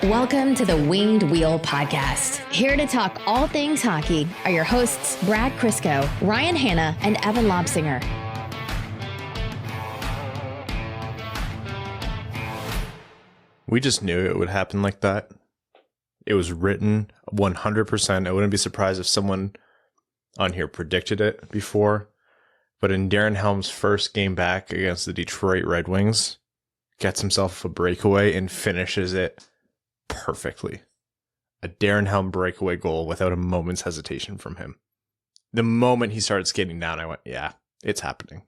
Welcome to the Winged Wheel Podcast. Here to talk all things hockey are your hosts, Brad Crisco, Ryan Hanna, and Evan Lobsinger. We just knew it would happen like that. It was written 100%. I wouldn't be surprised if someone on here predicted it before. But in Darren Helm's first game back against the Detroit Red Wings, gets himself a breakaway and finishes it perfectly. A Darren Helm breakaway goal without a moment's hesitation from him. The moment he started skating down, I went, yeah, it's happening.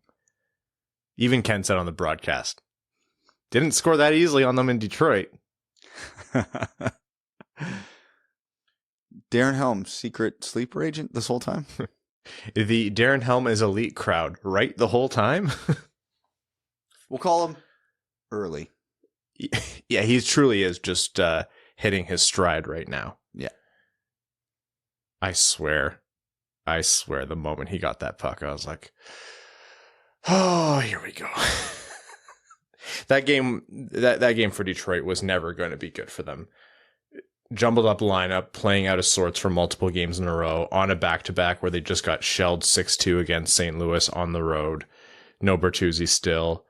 Even Ken said on the broadcast, didn't score that easily on them in Detroit. Darren Helm, secret sleeper agent this whole time? The Darren Helm is elite crowd, right? The whole time? We'll call him early. Yeah, he truly is just hitting his stride right now. Yeah. I swear, the moment he got that puck, I was like, oh, here we go. That game for Detroit was never going to be good for them. Jumbled up lineup, playing out of sorts for multiple games in a row on a back-to-back where they just got shelled 6-2 against St. Louis on the road. No Bertuzzi still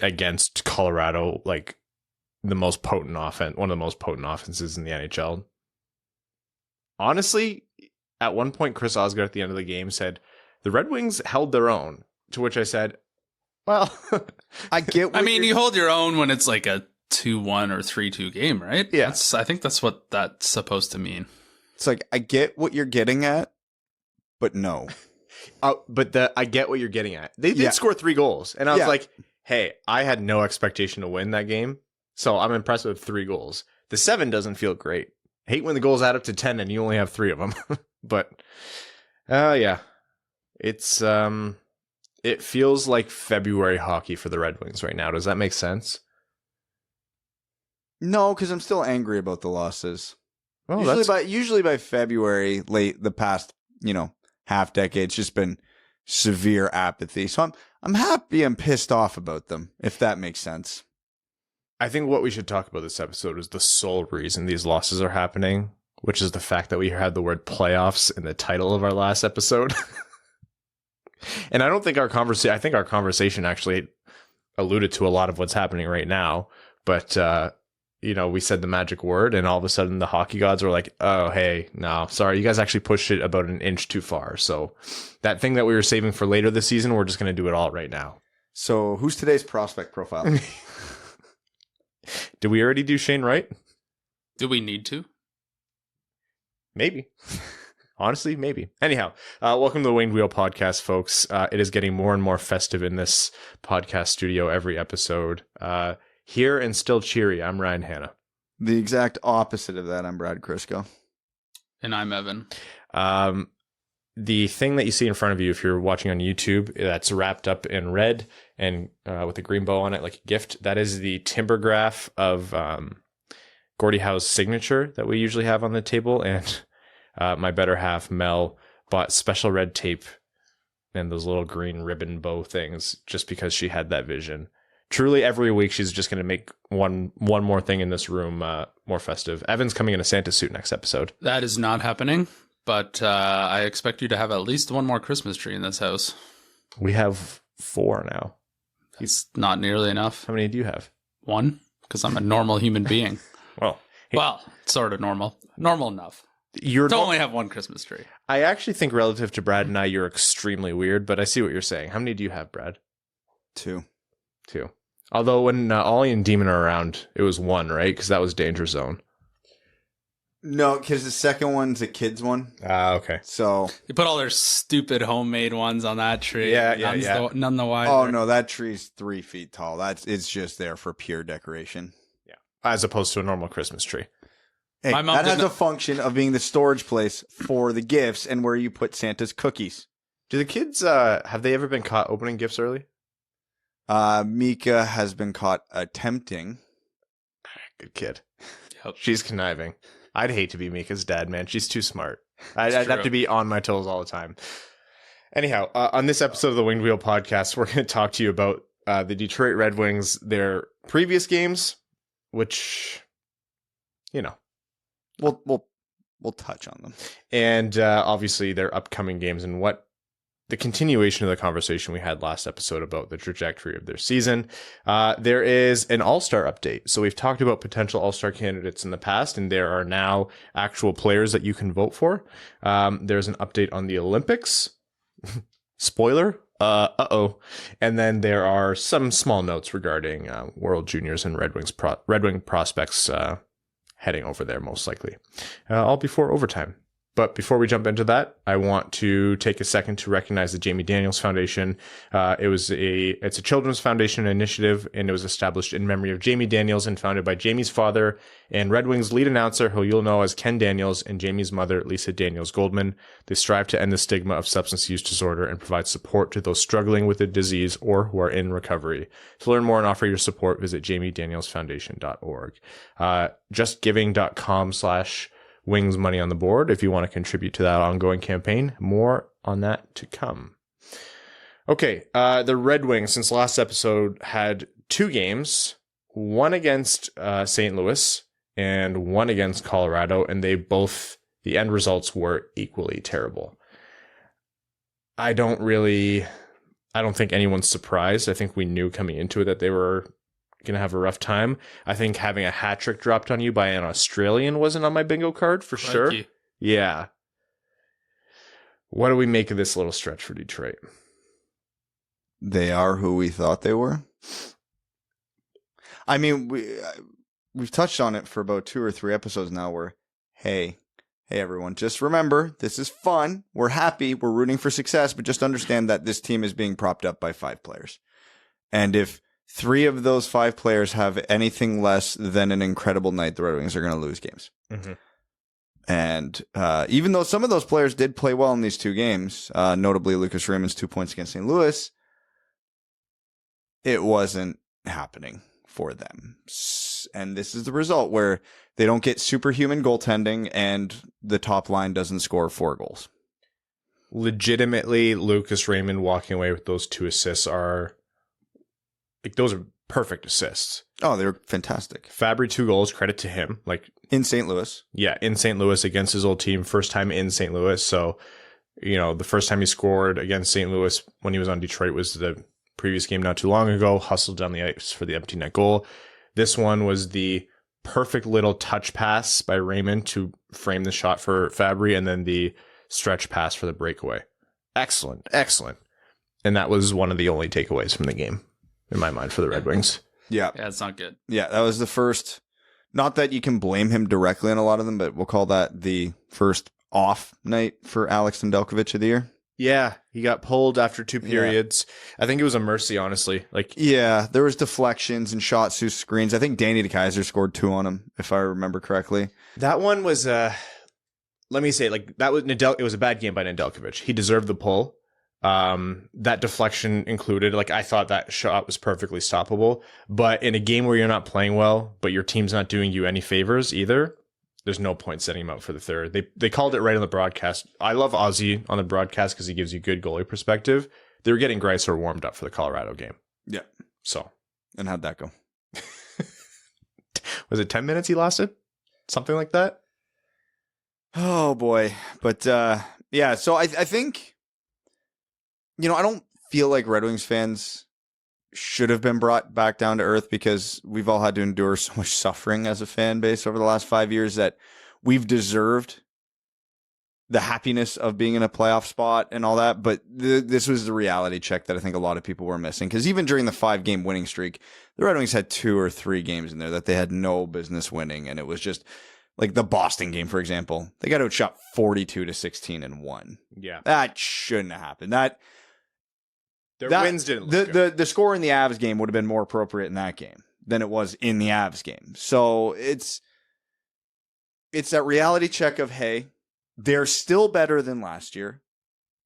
against Colorado, like the most potent offense, one of the most potent offenses in the NHL. Honestly, at one point, Chris Osgood at the end of the game said, the Red Wings held their own, to which I said, well, I get. I mean, you hold your own when it's like a 2-1 or 3-2 game, right? Yeah. I think that's what that's supposed to mean. It's like, I get what you're getting at, but no. I get what you're getting at. They did score 3 goals. And I was like, hey, I had no expectation to win that game. So I'm impressed with 3 goals. The 7 doesn't feel great. Hate when the goals add up to 10 and you only have 3 of them. But, yeah. It's, it feels like February hockey for the Red Wings right now. Does that make sense? No, because I'm still angry about the losses. Well, Usually by February, late the past, half decade, it's just been severe apathy. So I'm happy and pissed off about them, if that makes sense. I think what we should talk about this episode is the sole reason these losses are happening, which is the fact that we had the word playoffs in the title of our last episode. And I don't think I think our conversation actually alluded to a lot of what's happening right now. But, we said the magic word and all of a sudden the hockey gods were like, oh, hey, no, sorry. You guys actually pushed it about an inch too far. So that thing that we were saving for later this season, we're just going to do it all right now. So who's today's prospect profile? Did we already do Shane Wright? Do we need to? Maybe. Honestly, maybe. Anyhow, welcome to the Winged Wheel Podcast, folks. It is getting more and more festive in this podcast studio every episode. Here and still cheery, I'm Ryan Hanna. The exact opposite of that, I'm Brad Crisco. And I'm Evan. The thing that you see in front of you, if you're watching on YouTube, that's wrapped up in red and with a green bow on it like a gift, that is the timbergraph of Gordie Howe's signature that we usually have on the table. And my better half, Mel, bought special red tape and those little green ribbon bow things just because she had that vision. Truly, every week she's just going to make one more thing in this room more festive. Evan's coming in a Santa suit next episode. That is not happening, but I expect you to have at least one more Christmas tree in this house. We have 4 now. It's not nearly enough. How many do you have? 1, because I'm a normal human being. Well, sort of normal. Normal enough. You only have 1 Christmas tree. I actually think relative to Brad and I, you're extremely weird, but I see what you're saying. How many do you have, Brad? 2. Although when Ollie and Demon are around, it was 1, right? Because that was Danger Zone. No, because the second one's a kid's one. Okay. So You put all their stupid homemade ones on that tree. Yeah. None the wider. Oh no, that tree's 3 feet tall. It's just there for pure decoration. Yeah. As opposed to a normal Christmas tree. Hey, My mom that has didn't- a function of being the storage place for the gifts and where you put Santa's cookies. Do the kids, have they ever been caught opening gifts early? Mika has been caught attempting. Good kid. Yep. She's conniving. I'd hate to be Mika's dad, man. She's too smart. I'd It's have true. to be on my toes all the time. Anyhow, on this episode of the Winged Wheel Podcast, we're going to talk to you about the Detroit Red Wings, their previous games, which We'll touch on them. And obviously their upcoming games and what the continuation of the conversation we had last episode about the trajectory of their season. There is an all-star update. So we've talked about potential all-star candidates in the past, and there are now actual players that you can vote for. There's an update on the Olympics. Spoiler. And then there are some small notes regarding World Juniors and Red Wing prospects heading over there, most likely. All before overtime. But before we jump into that, I want to take a second to recognize the Jamie Daniels Foundation. It's a children's foundation initiative, and it was established in memory of Jamie Daniels and founded by Jamie's father and Red Wings lead announcer, who you'll know as Ken Daniels, and Jamie's mother, Lisa Daniels Goldman. They strive to end the stigma of substance use disorder and provide support to those struggling with the disease or who are in recovery. To learn more and offer your support, visit jamiedanielsfoundation.org. Justgiving.com/Wings Money on the Board if you want to contribute to that ongoing campaign. More on that to come. Okay, the Red Wings, since last episode, had 2 games, one against St. Louis and one against Colorado, and the end results were equally terrible. I don't think anyone's surprised. I think we knew coming into it that they were going to have a rough time. I think having a hat trick dropped on you by an Australian wasn't on my bingo card for sure. Yeah. What do we make of this little stretch for Detroit? They are who we thought they were. I mean, we've touched on it for about 2 or 3 episodes now where, hey everyone, just remember, this is fun. We're happy. We're rooting for success, but just understand that this team is being propped up by 5 players. And if 3 of those 5 players have anything less than an incredible night, the Red Wings are going to lose games. Mm-hmm. And even though some of those players did play well in these 2 games, notably Lucas Raymond's 2 points against St. Louis, it wasn't happening for them. And this is the result where they don't get superhuman goaltending and the top line doesn't score 4 goals. Legitimately, Lucas Raymond walking away with those 2 assists those are perfect assists. Oh, they were fantastic. Fabry 2 goals, credit to him. In St. Louis. Yeah, in St. Louis against his old team, first time in St. Louis. So, the first time he scored against St. Louis when he was on Detroit was the previous game not too long ago, hustled down the ice for the empty net goal. This one was the perfect little touch pass by Raymond to frame the shot for Fabry, and then the stretch pass for the breakaway. Excellent. And that was one of the only takeaways from the game, in my mind, for the Red Wings. Yeah, it's not good. Yeah, that was the first. Not that you can blame him directly on a lot of them, but we'll call that the first off night for Alex Nedeljkovic of the year. Yeah, he got pulled after 2 periods. Yeah. I think it was a mercy, honestly. Yeah, there was deflections and shots through screens. I think Danny DeKeyser scored 2 on him, if I remember correctly. That one was, let me say, that was it was a bad game by Nedeljkovic. He deserved the pull. That deflection included, I thought that shot was perfectly stoppable. But in a game where you're not playing well, but your team's not doing you any favors either, there's no point setting him out for the third. They called it right on the broadcast. I love Ozzy on the broadcast because he gives you good goalie perspective. They were getting Greiser warmed up for the Colorado game. Yeah. So. And how'd that go? Was it 10 minutes he lasted? Something like that? Oh, boy. But, yeah, so I think, I don't feel like Red Wings fans should have been brought back down to earth because we've all had to endure so much suffering as a fan base over the last 5 years that we've deserved the happiness of being in a playoff spot and all that. But this was the reality check that I think a lot of people were missing, because even during the 5-game winning streak, the Red Wings had 2 or 3 games in there that they had no business winning. And it was just like the Boston game, for example. They got outshot 42-16 and won. Yeah. That shouldn't have happened. Their wins didn't look good. The score in the Avs game would have been more appropriate in that game than it was in the Avs game. So it's that reality check of, hey, they're still better than last year.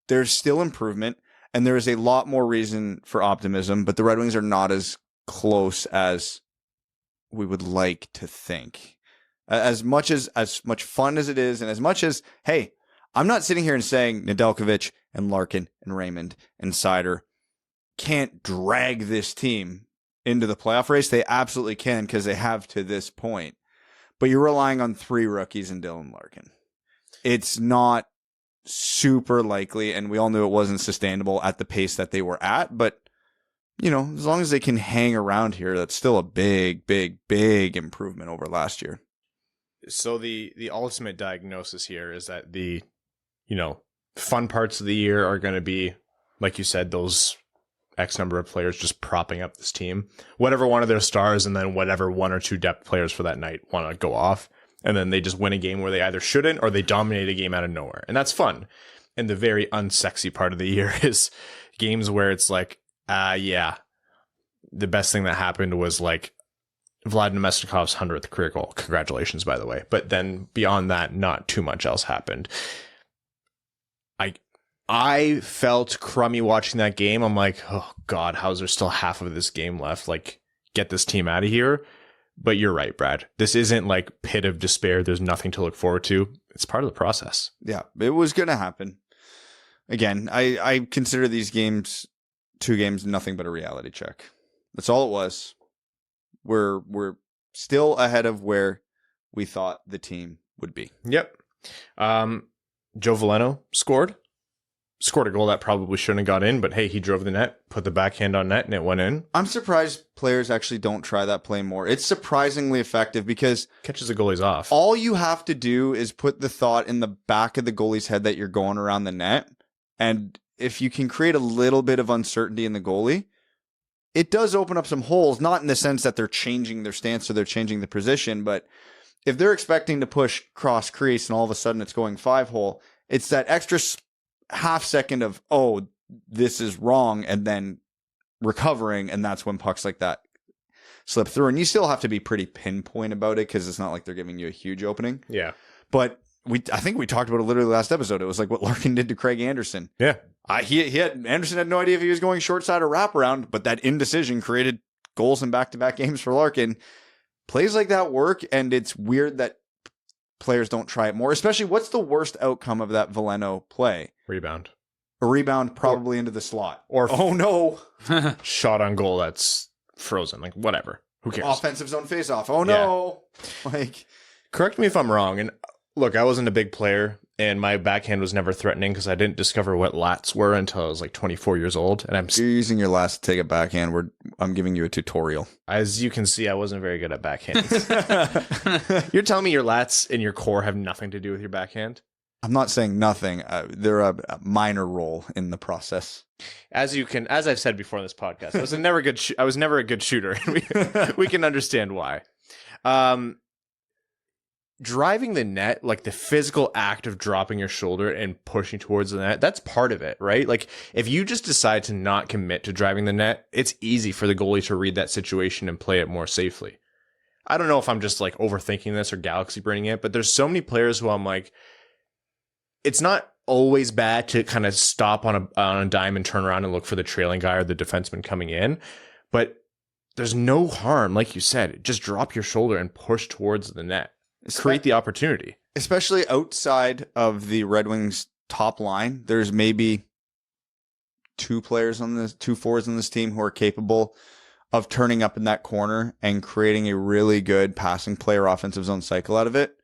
There's still improvement, and there is a lot more reason for optimism, but the Red Wings are not as close as we would like to think. As much fun as it is, and as much as, hey, I'm not sitting here and saying Nedeljkovic and Larkin and Raymond and Seider can't drag this team into the playoff race. They absolutely can, because they have to this point. but you're relying on 3 rookies and Dylan Larkin. It's not super likely, and we all knew it wasn't sustainable at the pace that they were at, but as long as they can hang around here, that's still a big, big, big improvement over last year. So the ultimate diagnosis here is that the, fun parts of the year are going to be, like you said, those X number of players just propping up this team. Whatever one of their stars and then whatever 1 or 2 depth players for that night want to go off. And then they just win a game where they either shouldn't or they dominate a game out of nowhere. And that's fun. And the very unsexy part of the year is games where it's like, the best thing that happened was like Vlad Namestnikov's 100th career goal. Congratulations, by the way. But then beyond that, not too much else happened. I felt crummy watching that game. I'm like, oh God, how's there still half of this game left? Like, get this team out of here. But you're right, Brad. This isn't like pit of despair. There's nothing to look forward to. It's part of the process. Yeah, it was going to happen. Again, I consider these 2 games, nothing but a reality check. That's all it was. We're still ahead of where we thought the team would be. Yep. Joe Veleno scored a goal that probably shouldn't have got in, but hey, he drove the net, put the backhand on net, and it went in. I'm surprised players actually don't try that play more. It's surprisingly effective because catches the goalies off. All you have to do is put the thought in the back of the goalie's head that you're going around the net, and if you can create a little bit of uncertainty in the goalie, it does open up some holes, not in the sense that they're changing their stance or they're changing the position, but if they're expecting to push cross crease and all of a sudden it's going 5-hole, it's that extra half second of, oh, this is wrong, and then recovering, and that's when pucks like that slip through. And you still have to be pretty pinpoint about it because it's not like they're giving you a huge opening. Yeah. But I think we talked about it literally last episode. It was like what Larkin did to Craig Anderson. Yeah. Anderson had no idea if he was going short side or wraparound, but that indecision created goals in back-to-back games for Larkin. Plays like that work, and it's weird that players don't try it more, especially what's the worst outcome of that Veleno play? Rebound. A rebound probably into the slot. Or oh no. Shot on goal that's frozen. Like, whatever. Who cares? Offensive zone face-off. Oh no. Yeah. Like, correct me if I'm wrong. And look, I wasn't a big player, and my backhand was never threatening because I didn't discover what lats were until I was like 24 years old. And you're using your lats to take a backhand. I'm giving you a tutorial. As you can see, I wasn't very good at backhands. You're telling me your lats and your core have nothing to do with your backhand? I'm not saying nothing. They're a minor role in the process. As I've said before in this podcast, I was never a good shooter. We can understand why. Driving the net, like the physical act of dropping your shoulder and pushing towards the net, that's part of it, right? Like if you just decide to not commit to driving the net, it's easy for the goalie to read that situation and play it more safely. I don't know if I'm just like overthinking this or galaxy braining it, but there's so many players who I'm like, it's not always bad to kind of stop on a dime and turn around and look for the trailing guy or the defenseman coming in, but there's no harm, like you said, just drop your shoulder and push towards the net. Create the opportunity. Especially outside of the Red Wings top line, there's maybe 2 forwards on this team who are capable of turning up in that corner and creating a really good passing play or offensive zone cycle out of it.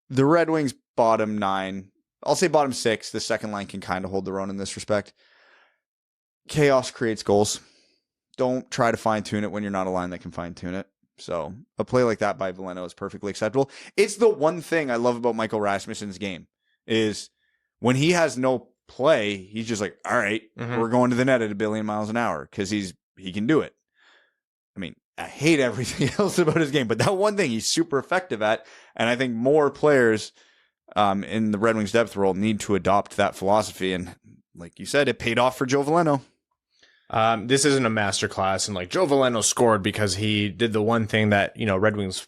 The Red Wings bottom 9, I'll say bottom 6, the second line can kind of hold their own in this respect. Chaos creates goals. Don't try to fine-tune it when you're not a line that can fine-tune it. So a play like that by Veleno is perfectly acceptable. It's the one thing I love about Michael Rasmussen's game is when he has no play, he's just like, all right, we're going to the net at 1 billion miles an hour because he can do it. I mean, I hate everything else about his game, but that one thing he's super effective at. And I think more players in the Red Wings depth role need to adopt that philosophy. And like you said, it paid off for Joe Veleno. This isn't a masterclass, and like Joe Veleno scored because he did the one thing that, Red Wings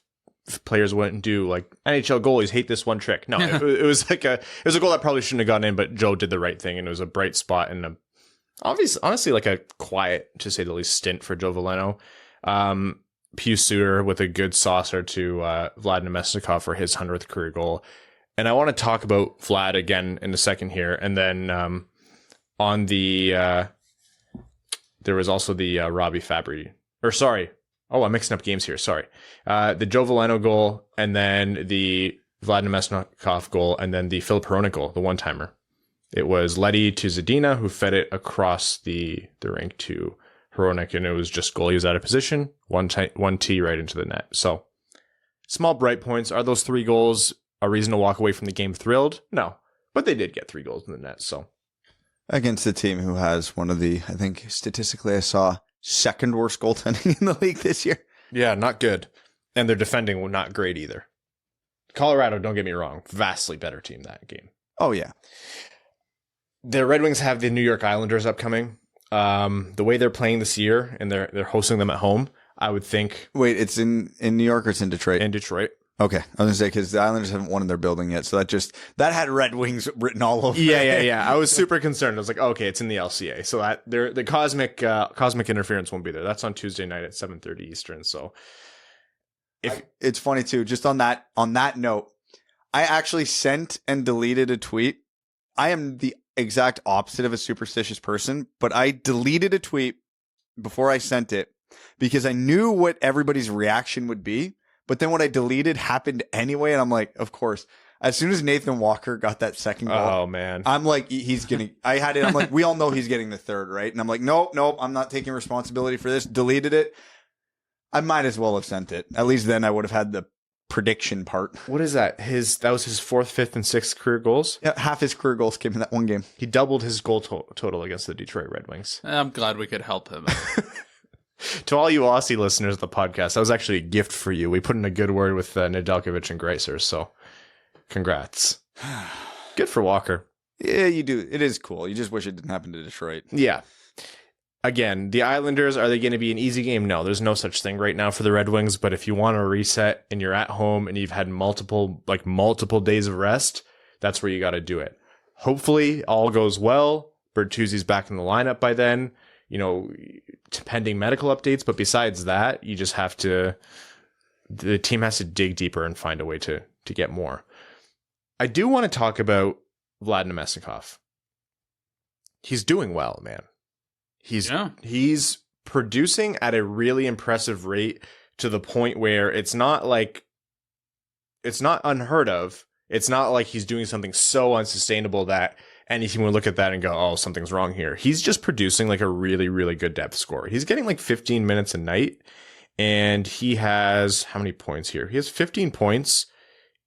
players wouldn't do. Like NHL goalies hate this one trick. No, it was like a goal that probably shouldn't have gone in, but Joe did the right thing, and it was a bright spot and honestly like a quiet, to say the least, stint for Joe Veleno. Pius Suter with a good saucer to Vlad Namestnikov for his 100th career goal. And I want to talk about Vlad again in a second here, and then on the. There was also the Robbie Fabry, Oh, I'm mixing up games here. Sorry. The Joe Veleno goal, and then the Vlad Namestnikov goal, and then the Filip Hronek goal, the one-timer. It was Leddy to Zadina, who fed it across the rink to Hronek, and it was just goal. He was out of position, one T right into the net. So, small bright points. Are those 3 goals a reason to walk away from the game thrilled? No. But they did get 3 goals in the net, so. Against a team who has one of the, I think, statistically I saw, second worst goaltending in the league this year. Yeah, not good. And their defending were not great either. Colorado, don't get me wrong, vastly better team that game. Oh, yeah. The Red Wings have the New York Islanders upcoming. The way they're playing this year, and they're hosting them at home, I would think. Wait, it's in New York or it's in Detroit? In Detroit. Okay. I was going to say, because the Islanders haven't won in their building yet. So that had Red Wings written all over it. Yeah. I was super concerned. I was like, okay, it's in the LCA. So that the cosmic interference won't be there. That's on Tuesday night at 7:30 Eastern. So it's funny too, just on that note, I actually sent and deleted a tweet. I am the exact opposite of a superstitious person, but I deleted a tweet before I sent it because I knew what everybody's reaction would be. But then what I deleted happened anyway. And I'm like, of course, as soon as Nathan Walker got that second goal, oh man, I'm like, I had it. I'm like, we all know he's getting the third, right? And I'm like, nope, I'm not taking responsibility for this. Deleted it. I might as well have sent it. At least then I would have had the prediction part. What is that? That was his 4th, 5th, and 6th career goals? Yeah, half his career goals came in that one game. He doubled his goal total against the Detroit Red Wings. I'm glad we could help him. To all you Aussie listeners of the podcast, that was actually a gift for you. We put in a good word with Nedeljkovic and Greiser, so congrats. Good for Walker. Yeah, you do. It is cool. You just wish it didn't happen to Detroit. Yeah. Again, the Islanders, are they going to be an easy game? No, there's no such thing right now for the Red Wings, but if you want to reset and you're at home and you've had multiple days of rest, that's where you got to do it. Hopefully, all goes well. Bertuzzi's back in the lineup by then. Pending medical updates, but besides that, you just have to, the team has to dig deeper and find a way to get more. I do want to talk about Vlad Namestnikov. He's doing well, man. He's producing at a really impressive rate to the point where it's not unheard of. It's not like he's doing something so unsustainable that anything would look at that and go, oh, something's wrong here. He's just producing like a really, really good depth score. He's getting like 15 minutes a night, and he has how many points here? He has 15 points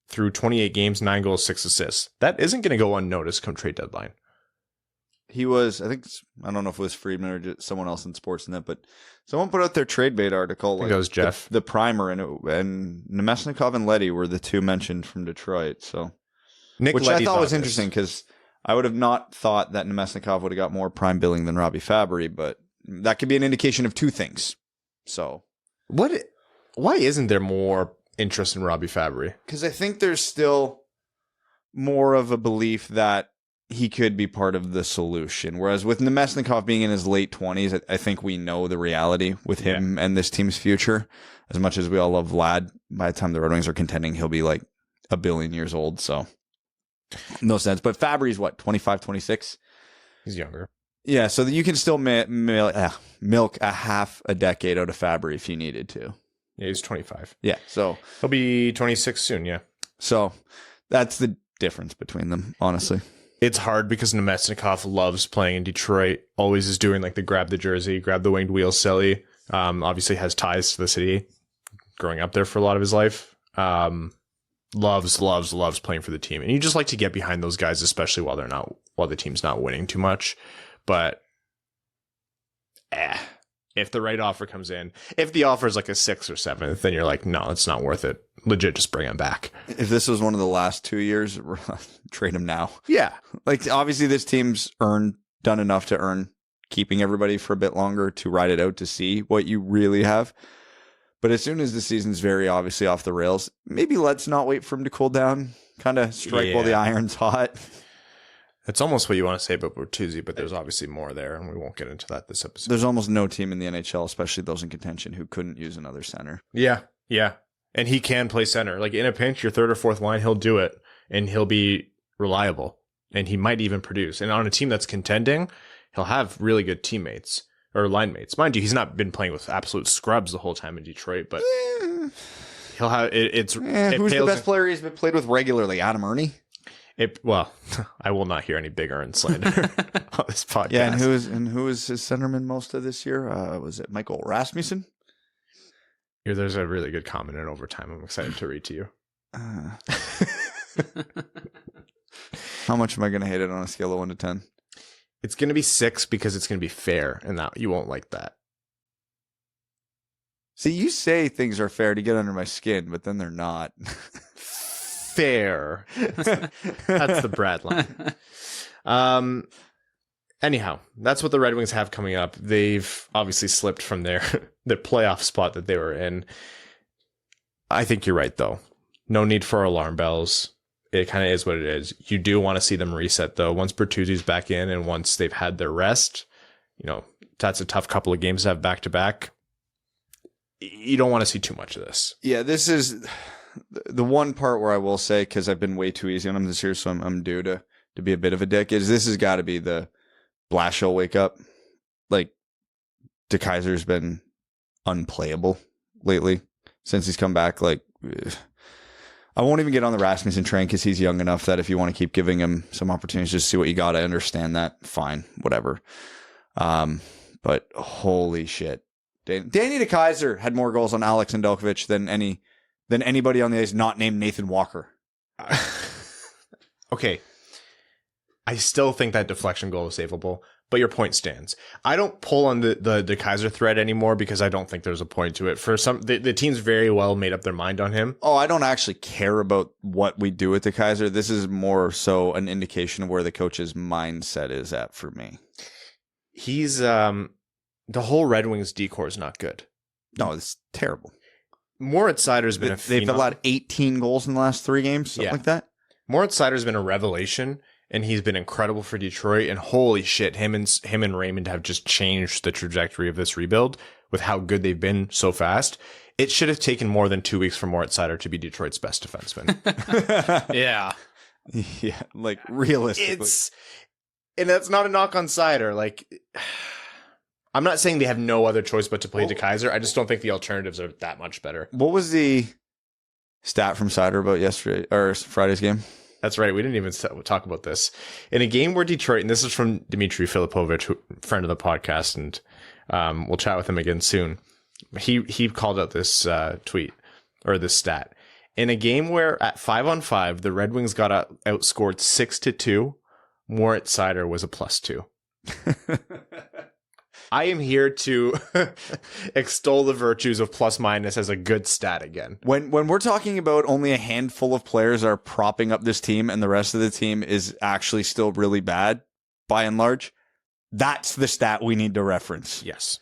through 28 games, 9 goals, 6 assists. That isn't going to go unnoticed come trade deadline. He was, I don't know if it was Friedman or just someone else in Sportsnet, but someone put out their trade bait article. I think that was Jeff. The primer, and Namestnikov and Leddy were the 2 mentioned from Detroit. So, which I thought was interesting because I would have not thought that Namestnikov would have got more prime billing than Robbie Fabry, but that could be an indication of 2 things. So, why isn't there more interest in Robbie Fabry? Because I think there's still more of a belief that he could be part of the solution. Whereas with Namestnikov being in his late 20s, I think we know the reality with him and this team's future. As much as we all love Vlad, by the time the Red Wings are contending, he'll be like 1 billion years old. So no sense. But Fabry's 25, 26? He's younger. Yeah, so that you can still milk a half a decade out of Fabry if you needed to. Yeah, he's 25. Yeah, so he'll be 26 soon, yeah. So that's the difference between them, honestly. It's hard because Namestnikov loves playing in Detroit, always is doing like the grab the jersey, grab the winged wheel silly. Obviously has ties to the city, growing up there for a lot of his life. Loves playing for the team. And you just like to get behind those guys, especially while the team's not winning too much. But if the right offer comes in, if the offer is like a 6th or 7th, then you're like, no, it's not worth it. Legit, just bring him back. If this was one of the last 2 years, trade him now. Yeah. Like, obviously, this team's done enough to earn keeping everybody for a bit longer to ride it out to see what you really have. But as soon as the season's very obviously off the rails, maybe let's not wait for him to cool down. Kind of strike while the iron's hot. It's almost what you want to say about Bertuzzi, but there's obviously more there, and we won't get into that this episode. There's almost no team in the NHL, especially those in contention, who couldn't use another center. Yeah. And he can play center. Like in a pinch, your 3rd or 4th line, he'll do it, and he'll be reliable, and he might even produce. And on a team that's contending, he'll have really good teammates. or line mates. Mind you, he's not been playing with absolute scrubs the whole time in Detroit, but he'll have it. Who's the best player he's been played with regularly? Adam Ernie? Well, I will not hear any Big Earn slander on this podcast. Yeah, and who was his centerman most of this year? Was it Michael Rasmussen? Here, there's a really good comment in overtime. I'm excited to read to you. How much am I going to hate it on a scale of 1 to 10? It's going to be 6 because it's going to be fair, and that you won't like that. See, you say things are fair to get under my skin, but then they're not. Fair. That's the Brad line. Anyhow, that's what the Red Wings have coming up. They've obviously slipped from their playoff spot that they were in. I think you're right, though. No need for alarm bells. It kind of is what it is. You do want to see them reset, though. Once Bertuzzi's back in and once they've had their rest, that's a tough couple of games to have back-to-back. You don't want to see too much of this. Yeah, this is the one part where I will say, because I've been way too easy on them this year, so I'm due to be a bit of a dick, is this has got to be the Blashill wake up. Like, DeKeyser's been unplayable lately since he's come back. Like, I won't even get on the Rasmussen train because he's young enough that if you want to keep giving him some opportunities, just see what you got. I understand that. Fine, whatever. But holy shit. Danny DeKeyser had more goals on Alex Nedeljkovic than anybody on the ice not named Nathan Walker. Okay. I still think that deflection goal is savable, but your point stands. I don't pull on the DeKeyser thread anymore because I don't think there's a point to it. For some, the team's very well made up their mind on him. Oh, I don't actually care about what we do with DeKeyser. This is more so an indication of where the coach's mindset is at for me. He's the whole Red Wings decor is not good. No, it's terrible. Moritz Seider's been they've allowed 18 goals in the last 3 games, something like that. Moritz Seider's been a revelation. And he's been incredible for Detroit. And holy shit, him and Raymond have just changed the trajectory of this rebuild with how good they've been so fast. It should have taken more than 2 weeks for Moritz Seider to be Detroit's best defenseman. Yeah. Yeah, like realistically. And that's not a knock on Seider. Like, I'm not saying they have no other choice but to play DeKeyser. I just don't think the alternatives are that much better. What was the stat from Seider about yesterday or Friday's game? That's right. We didn't even talk about this. In a game where Detroit, and this is from Dmitry Filipovich, friend of the podcast, and we'll chat with him again soon. He called out this tweet or this stat. In a game where at 5-on-5, the Red Wings got outscored 6-2, Moritz Seider was a +2. I am here to extol the virtues of plus-minus as a good stat again. When we're talking about only a handful of players are propping up this team and the rest of the team is actually still really bad, by and large, that's the stat we need to reference. Yes.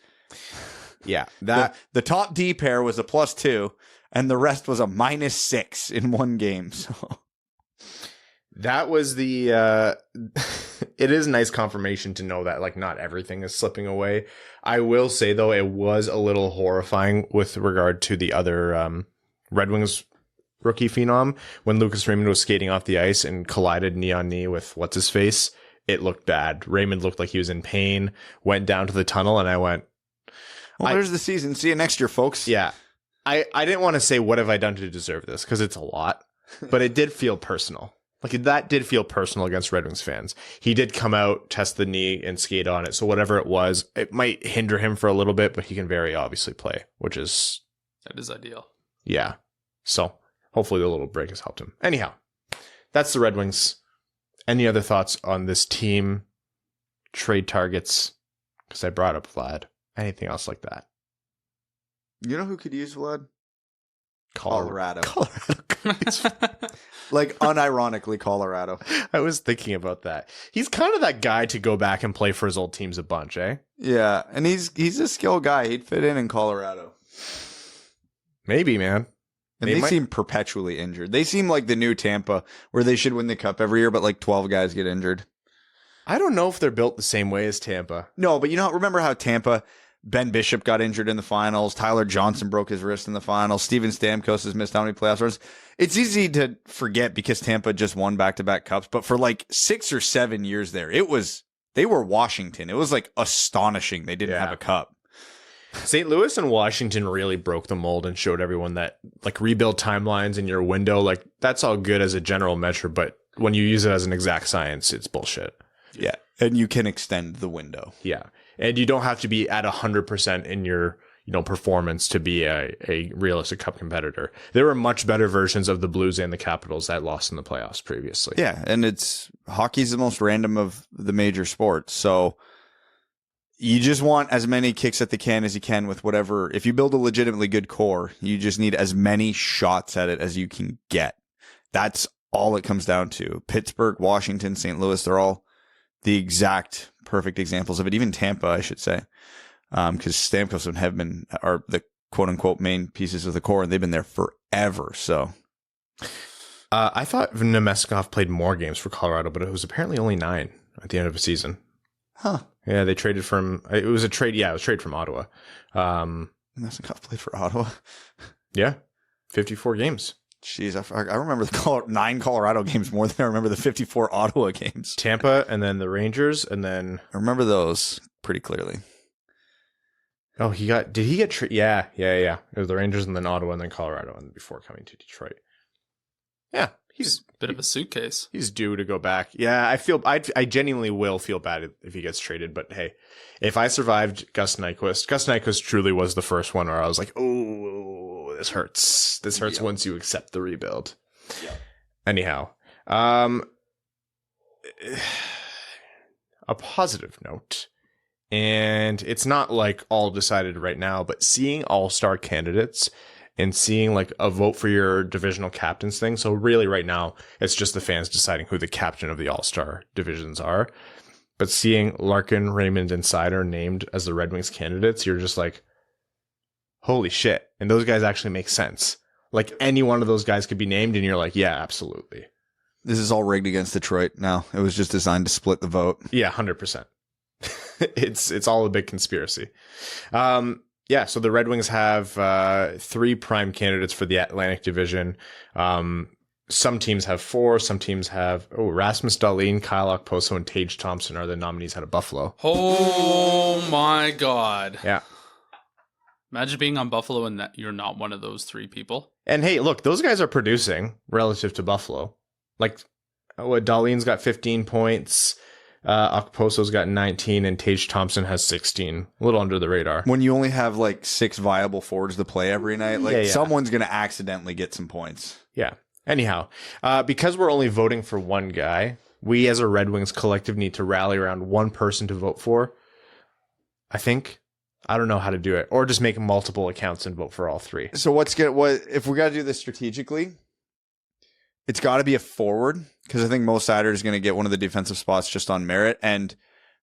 Yeah. The top D pair was a +2, and the rest was a -6 in one game. So that was the it is nice confirmation to know that like not everything is slipping away. I will say though, it was a little horrifying with regard to the other Red Wings rookie phenom when Lucas Raymond was skating off the ice and collided knee on knee with what's his face. It looked bad. Raymond looked like he was in pain, went down to the tunnel, and I went, well, there's the season. See you next year, folks. Yeah. I didn't want to say what have I done to deserve this because it's a lot, but it did feel personal. Like, that did feel personal against Red Wings fans. He did come out, test the knee, and skate on it. So whatever it was, it might hinder him for a little bit, but he can very obviously play, which is... That is ideal. Yeah. So hopefully the little break has helped him. Anyhow, that's the Red Wings. Any other thoughts on this team? Trade targets? Because I brought up Vlad. Anything else like that? You know who could use Vlad? Colorado. Like, unironically, Colorado. I was thinking about that. He's kind of that guy to go back and play for his old teams a bunch, eh? Yeah, and he's a skilled guy. He'd fit in Colorado. Maybe, man. And they seem perpetually injured. They seem like the new Tampa, where they should win the cup every year, but like 12 guys get injured. I don't know if they're built the same way as Tampa. No, but remember how Tampa... Ben Bishop got injured in the finals. Tyler Johnson broke his wrist in the finals. Steven Stamkos has missed how many playoff runs? It's easy to forget because Tampa just won back-to-back cups. But for like 6 or 7 years there, They were Washington. It was like astonishing they didn't have a cup. St. Louis and Washington really broke the mold and showed everyone that like rebuild timelines in your window, like that's all good as a general measure, but when you use it as an exact science, it's bullshit. Yeah. And you can extend the window. Yeah. And you don't have to be at 100% in your, performance to be a realistic cup competitor. There were much better versions of the Blues and the Capitals that lost in the playoffs previously. Yeah. And hockey's the most random of the major sports. So you just want as many kicks at the can as you can with whatever. If you build a legitimately good core, you just need as many shots at it as you can get. That's all it comes down to. Pittsburgh, Washington, St. Louis, they're all the exact perfect examples of it. Even Tampa, I should say, because Stamkos and Hedman are the quote unquote main pieces of the core, and they've been there forever. So I thought Namestnikov played more games for Colorado, but it was apparently only 9 at the end of the season. Huh. Yeah, they traded from, it was a trade. Yeah, it was a trade from Ottawa. Namestnikov played for Ottawa. Yeah. 54 games. Jeez, I remember the 9 Colorado games more than I remember the 54 Ottawa games. Tampa and then the Rangers and then... I remember those pretty clearly. Oh, did he get... Yeah. It was the Rangers and then Ottawa and then Colorado and before coming to Detroit. Yeah, he's... a bit of a suitcase. He's due to go back. Yeah, I genuinely will feel bad if he gets traded, but hey, if I survived Gus Nyquist truly was the first one where I was like, oh, this hurts. This hurts once you accept the rebuild. Yeah. Anyhow, a positive note, and it's not like all decided right now, but seeing all-star candidates and seeing like a vote for your divisional captains thing. So really right now, it's just the fans deciding who the captain of the all-star divisions are. But seeing Larkin, Raymond, and Seider named as the Red Wings candidates, you're just like, holy shit. And those guys actually make sense. Like any one of those guys could be named and you're like, yeah, absolutely. This is all rigged against Detroit now. It was just designed to split the vote. Yeah, 100%. It's all a big conspiracy. Yeah, so the Red Wings have 3 prime candidates for the Atlantic Division. Some teams have 4. Some teams have Rasmus Dahlin, Kyle Okposo, and Tage Thompson are the nominees out of Buffalo. Oh my God! Yeah, imagine being on Buffalo and that you're not one of those 3 people. and hey, look, those guys are producing relative to Buffalo. Like, Dahlin's got 15 points. Okposo's got 19 and Tage Thompson has 16. A little under the radar. When you only have like 6 viable forwards to play every night, like someone's going to accidentally get some points. Yeah. Anyhow, because we're only voting for one guy, we as a Red Wings collective need to rally around one person to vote for. I think. I don't know how to do it. Or just make multiple accounts and vote for all 3. So if we got to do this strategically, it's got to be a forward, because I think Mo Seider is going to get one of the defensive spots just on merit, and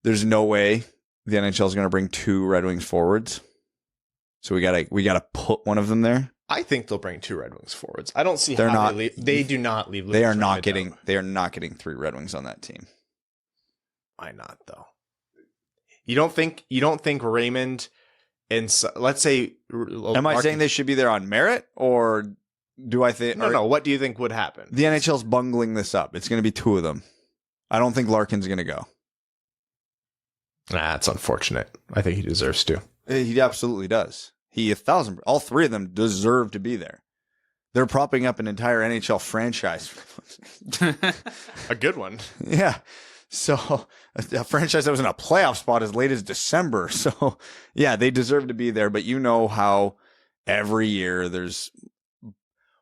there's no way the NHL is going to bring 2 Red Wings forwards. So we gotta put one of them there. I think they'll bring 2 Red Wings forwards. I don't see They're how not. they do not leave. They are not getting 3 Red Wings on that team. Why not though? You don't think Raymond and let's say? Am I saying they should be there on merit, or do I think? No. What do you think would happen? The NHL's bungling this up. It's going to be 2 of them. I don't think Larkin's going to go. Nah, it's unfortunate. I think he deserves to. He absolutely does. All 3 of them deserve to be there. They're propping up an entire NHL franchise. A good one. Yeah. So a franchise that was in a playoff spot as late as December. So yeah, they deserve to be there. But you know how every year there's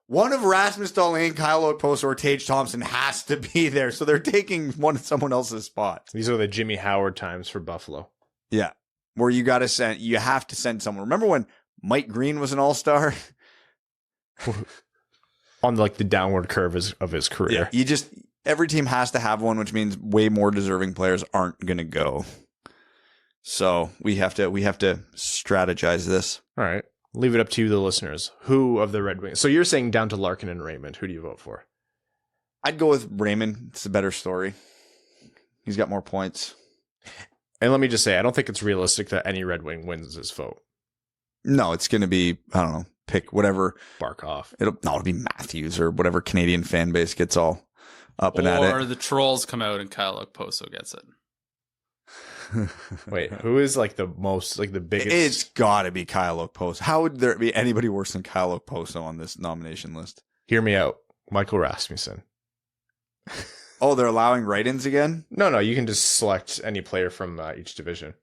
one of Rasmus Dahlin, Kyle Okposo, or Tage Thompson has to be there. So they're taking someone else's spot. These are the Jimmy Howard times for Buffalo. Yeah. Where you have to send someone. Remember when Mike Green was an all-star? On like the downward curve of his career. Yeah, every team has to have one, which means way more deserving players aren't going to go. So we have to strategize this. All right. Leave it up to you, the listeners. Who of the Red Wings? So you're saying down to Larkin and Raymond. Who do you vote for? I'd go with Raymond. It's a better story. He's got more points. And let me just say, I don't think it's realistic that any Red Wing wins this vote. No, it's going to be, I don't know, pick whatever. Barkov. It'll be Matthews or whatever Canadian fan base gets all up and at it. Or the trolls come out and Kyle Okposo gets it. Wait, who is like the most, like the biggest? It's got to be Kyle Okposo. How would there be anybody worse than Kyle Okposo on this nomination list? Hear me out. Michael Rasmussen. Oh, they're allowing write-ins again? No, you can just select any player from each division.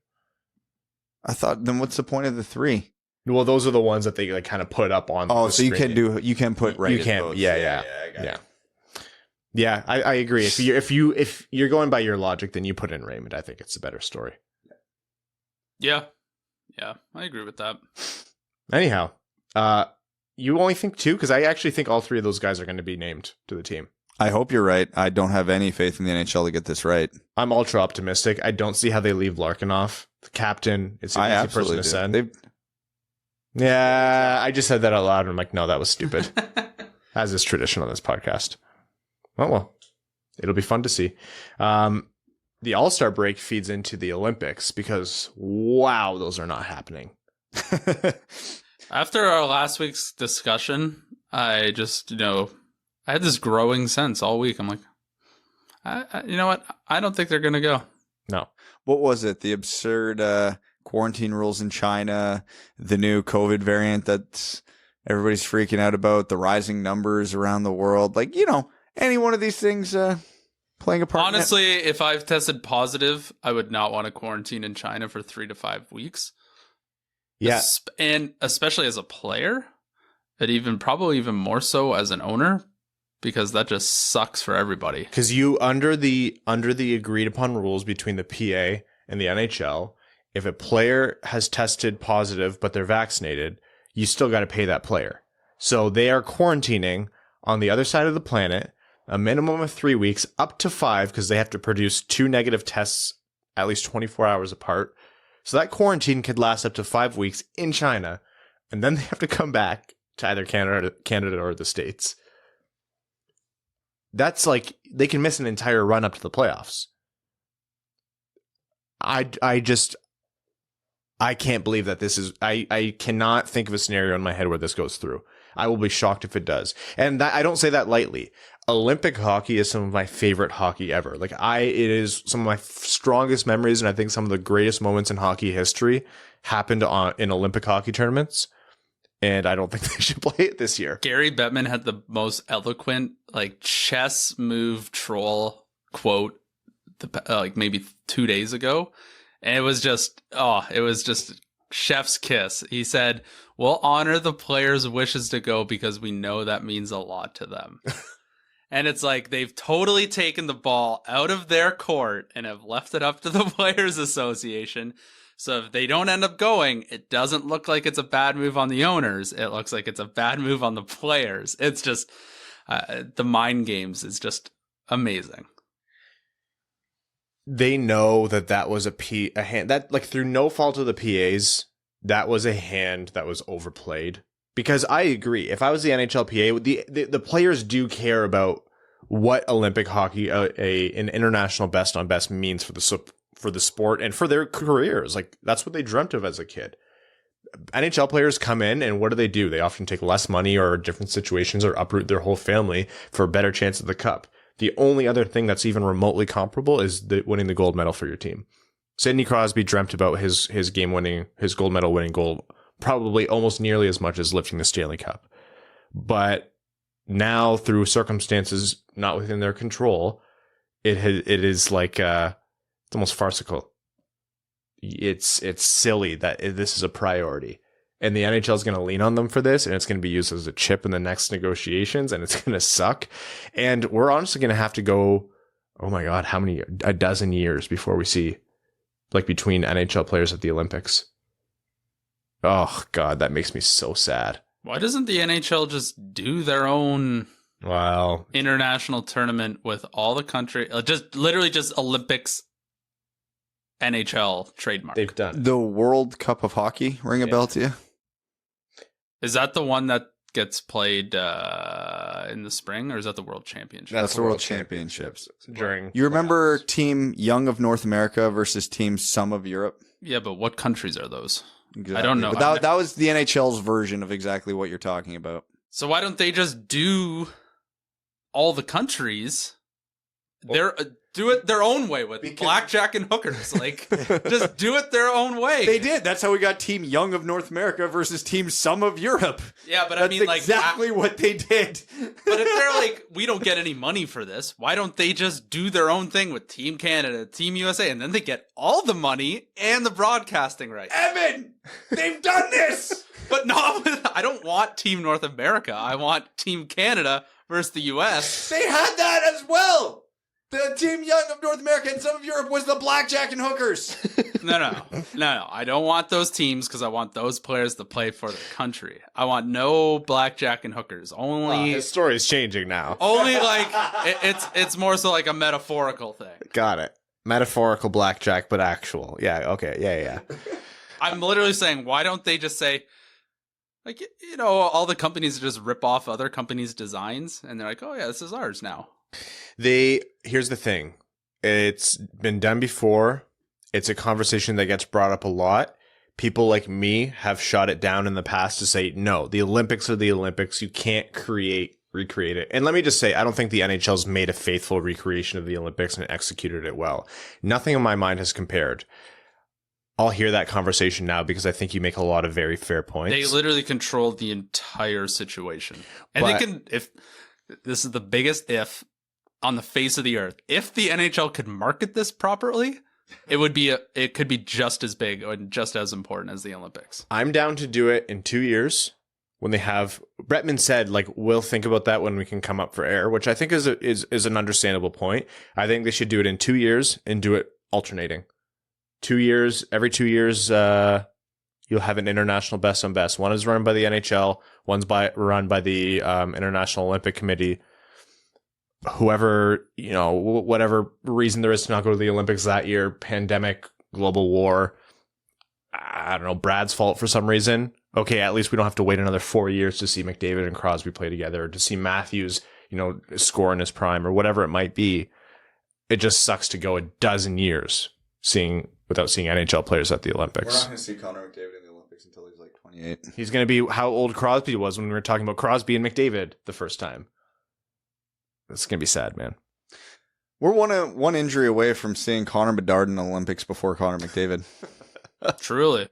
I thought, then what's the point of the 3? Well, those are the ones that they like kind of put up on. Oh, the so you screen. can put write-in You can, votes. yeah. Yeah, I agree. If you're going by your logic, then you put in Raymond. I think it's a better story. Yeah, I agree with that. Anyhow, you only think 2? Because I actually think all 3 of those guys are going to be named to the team. I hope you're right. I don't have any faith in the NHL to get this right. I'm ultra optimistic. I don't see how they leave Larkin off. The captain, it's an easy person to send. Yeah, I just said that out loud and I'm like, no, that was stupid. As is tradition on this podcast. Well, it'll be fun to see. The All-Star break feeds into the Olympics because, wow, those are not happening. After our last week's discussion, I just, I had this growing sense all week. I'm like, you know what? I don't think they're going to go. No. What was it? The absurd quarantine rules in China, the new COVID variant that everybody's freaking out about, the rising numbers around the world. Like, any one of these things playing a part. Honestly, if I've tested positive, I would not want to quarantine in China for 3 to 5 weeks. Yeah. And especially as a player, but probably even more so as an owner, because that just sucks for everybody. Because you under the agreed upon rules between the PA and the NHL, if a player has tested positive but they're vaccinated, you still got to pay that player. So they are quarantining on the other side of the planet a minimum of 3 weeks, up to 5, because they have to produce 2 negative tests at least 24 hours apart. So that quarantine could last up to 5 weeks in China, and then they have to come back to either Canada or the States. That's like, they can miss an entire run up to the playoffs. I can't believe that this is, I cannot think of a scenario in my head where this goes through. I will be shocked if it does. And I don't say that lightly. Olympic hockey is some of my favorite hockey ever. It is some of my strongest memories, and I think some of the greatest moments in hockey history happened in Olympic hockey tournaments. And I don't think they should play it this year. Gary Bettman had the most eloquent, chess move troll quote, maybe 2 days ago. And it was just chef's kiss. He said, "We'll honor the players' wishes to go because we know that means a lot to them." And it's like they've totally taken the ball out of their court and have left it up to the Players Association. So if they don't end up going, it doesn't look like it's a bad move on the owners. It looks like it's a bad move on the players. It's just the mind games is just amazing. They know that was a hand that, through no fault of the PAs, that was a hand that was overplayed. Because I agree, if I was the NHLPA, the players do care about what Olympic hockey, an international best on best means for the sport and for their careers. That's what they dreamt of as a kid. NHL players come in and what do? They often take less money or different situations or uproot their whole family for a better chance at the cup. The only other thing that's even remotely comparable is winning the gold medal for your team. Sidney Crosby dreamt about his gold medal winning goal probably almost nearly as much as lifting the Stanley Cup. But now, through circumstances not within their control, it is it's almost farcical. It's silly that this is a priority. And the NHL is going to lean on them for this, and it's going to be used as a chip in the next negotiations, and it's going to suck. And we're honestly going to have to go, oh my God, a dozen years before we see, between NHL players at the Olympics. Oh God, that makes me so sad. Why doesn't the NHL just do their own international tournament with all the country, just Olympics NHL trademark? They've done the World Cup of Hockey. Ring a bell to you? Is that the one that gets played in the spring, or is that the World Championships? That's the World Championships. You remember Team Young of North America versus Team Some of Europe? Yeah, but what countries are those? Exactly. I don't know. But that was the NHL's version of exactly what you're talking about. So why don't they just do all the countries? do it their own way with blackjack and hookers. Like, just do it their own way. They did. That's how we got Team Young of North America versus Team Some of Europe. Yeah, but That's I mean, like, exactly what they did. But if they're like, we don't get any money for this, why don't they just do their own thing with Team Canada, Team USA, and then they get all the money and the broadcasting rights? Evan, they've done this. But not with, I don't want Team North America. I want Team Canada versus the US. They had that as well. The Team Young of North America and Some of Europe was the blackjack and hookers. No. I don't want those teams because I want those players to play for their country. I want no blackjack and hookers. Only His story is changing now. only like it's more so like a metaphorical thing. Got it. Metaphorical blackjack, but actual. Yeah. Okay. Yeah. I'm literally saying, why don't they just say, like, you know, all the companies just rip off other companies' designs, and they're like, oh yeah, this is ours now. Here's the thing. It's been done before. It's a conversation that gets brought up a lot. People like me have shot it down in the past to say, no, the Olympics are the Olympics. You can't recreate it. And let me just say, I don't think the NHL's made a faithful recreation of the Olympics and executed it well. Nothing in my mind has compared. I'll hear that conversation now because I think you make a lot of very fair points. They literally control the entire situation. And But- they can, if this is the biggest if on the face of the earth, if the NHL could market this properly, it could be just as big and just as important as the Olympics. I'm down to do it in 2 years when they have. Bretman said, like, we'll think about that when we can come up for air, which I think is an understandable point. I think they should do it in 2 years and do it alternating. 2 years, every 2 years, you'll have an international best on best. One is run by the NHL, one's run by the International Olympic Committee. Whoever, you know, whatever reason there is to not go to the Olympics that year, pandemic, global war, I don't know, Brad's fault for some reason. Okay, at least we don't have to wait another 4 years to see McDavid and Crosby play together, or to see Matthews, you know, score in his prime, or whatever it might be. It just sucks to go a dozen years without seeing NHL players at the Olympics. We're not going to see Connor McDavid in the Olympics until he's like 28. He's going to be how old Crosby was when we were talking about Crosby and McDavid the first time. It's going to be sad, man. We're one injury away from seeing Connor Bedard in the Olympics before Connor McDavid. Truly.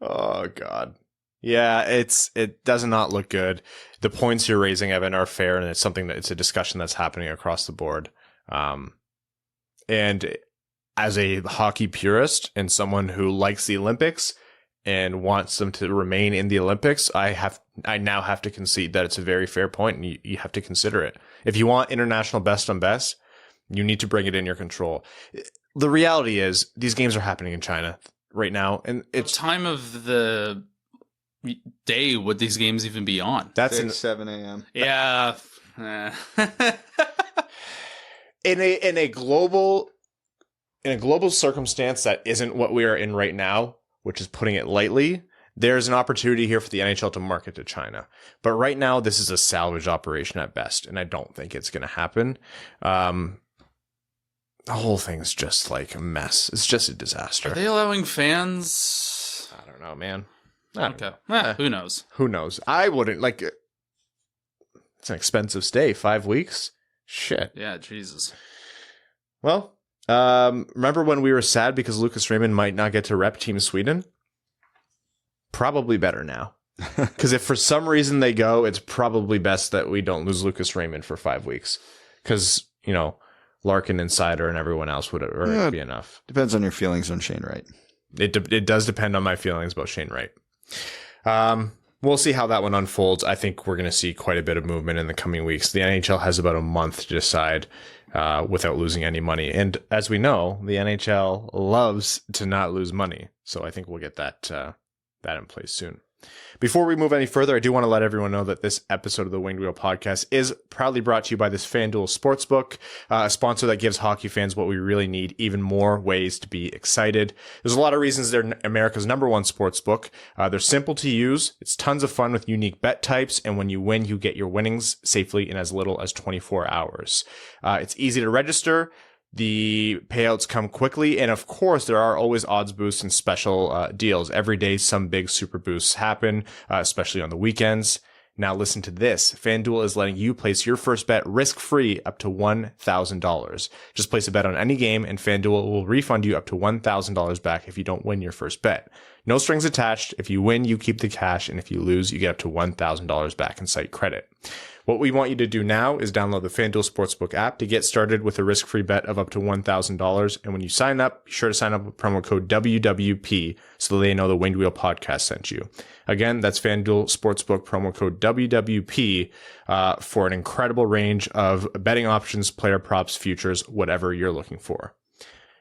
Oh, God. Yeah, it does not look good. The points you're raising, Evan, are fair, and it's a discussion that's happening across the board. And as a hockey purist and someone who likes the Olympics and wants them to remain in the Olympics, I now have to concede that it's a very fair point, and you have to consider it. If you want international best on best, you need to bring it in your control. The reality is these games are happening in China right now, and What time of the day would these games even be on? that's 7 a.m. Yeah. in a global circumstance that isn't what we are in right now, which is putting it lightly. There's an opportunity here for the NHL to market to China. But right now, this is a salvage operation at best, and I don't think it's going to happen. The whole thing's just like a mess. It's just a disaster. Are they allowing fans? I don't know, man. Okay. Who knows? Who knows? I wouldn't, like, it's an expensive stay, 5 weeks. Shit. Yeah, Jesus. Well, remember when we were sad because Lucas Raymond might not get to rep Team Sweden? Probably better now. Because if for some reason they go, it's probably best that we don't lose Lucas Raymond for 5 weeks. Because, you know, Larkin and Seider and everyone else would already be enough. Depends on your feelings on Shane Wright. It does depend on my feelings about Shane Wright. We'll see how that one unfolds. I think we're going to see quite a bit of movement in the coming weeks. The NHL has about a month to decide without losing any money. And as we know, the NHL loves to not lose money. So I think we'll get that in place soon. Before we move any further, I do want to let everyone know that this episode of the Winged Wheel podcast is proudly brought to you by this FanDuel Sportsbook, a sponsor that gives hockey fans what we really need, even more ways to be excited. There's a lot of reasons they're America's #1 sportsbook. They're simple to use. It's tons of fun with unique bet types. And when you win, you get your winnings safely in as little as 24 hours. It's easy to register. The payouts come quickly, and of course, there are always odds boosts and special deals. Every day, some big super boosts happen, especially on the weekends. Now listen to this. FanDuel is letting you place your first bet risk-free up to $1,000. Just place a bet on any game and FanDuel will refund you up to $1,000 back if you don't win your first bet. No strings attached. If you win, you keep the cash, and if you lose, you get up to $1,000 back in site credit. What we want you to do now is download the FanDuel Sportsbook app to get started with a risk-free bet of up to $1,000. And when you sign up, be sure to sign up with promo code WWP so they know the Winged Wheel podcast sent you. Again, that's FanDuel Sportsbook promo code WWP for an incredible range of betting options, player props, futures, whatever you're looking for.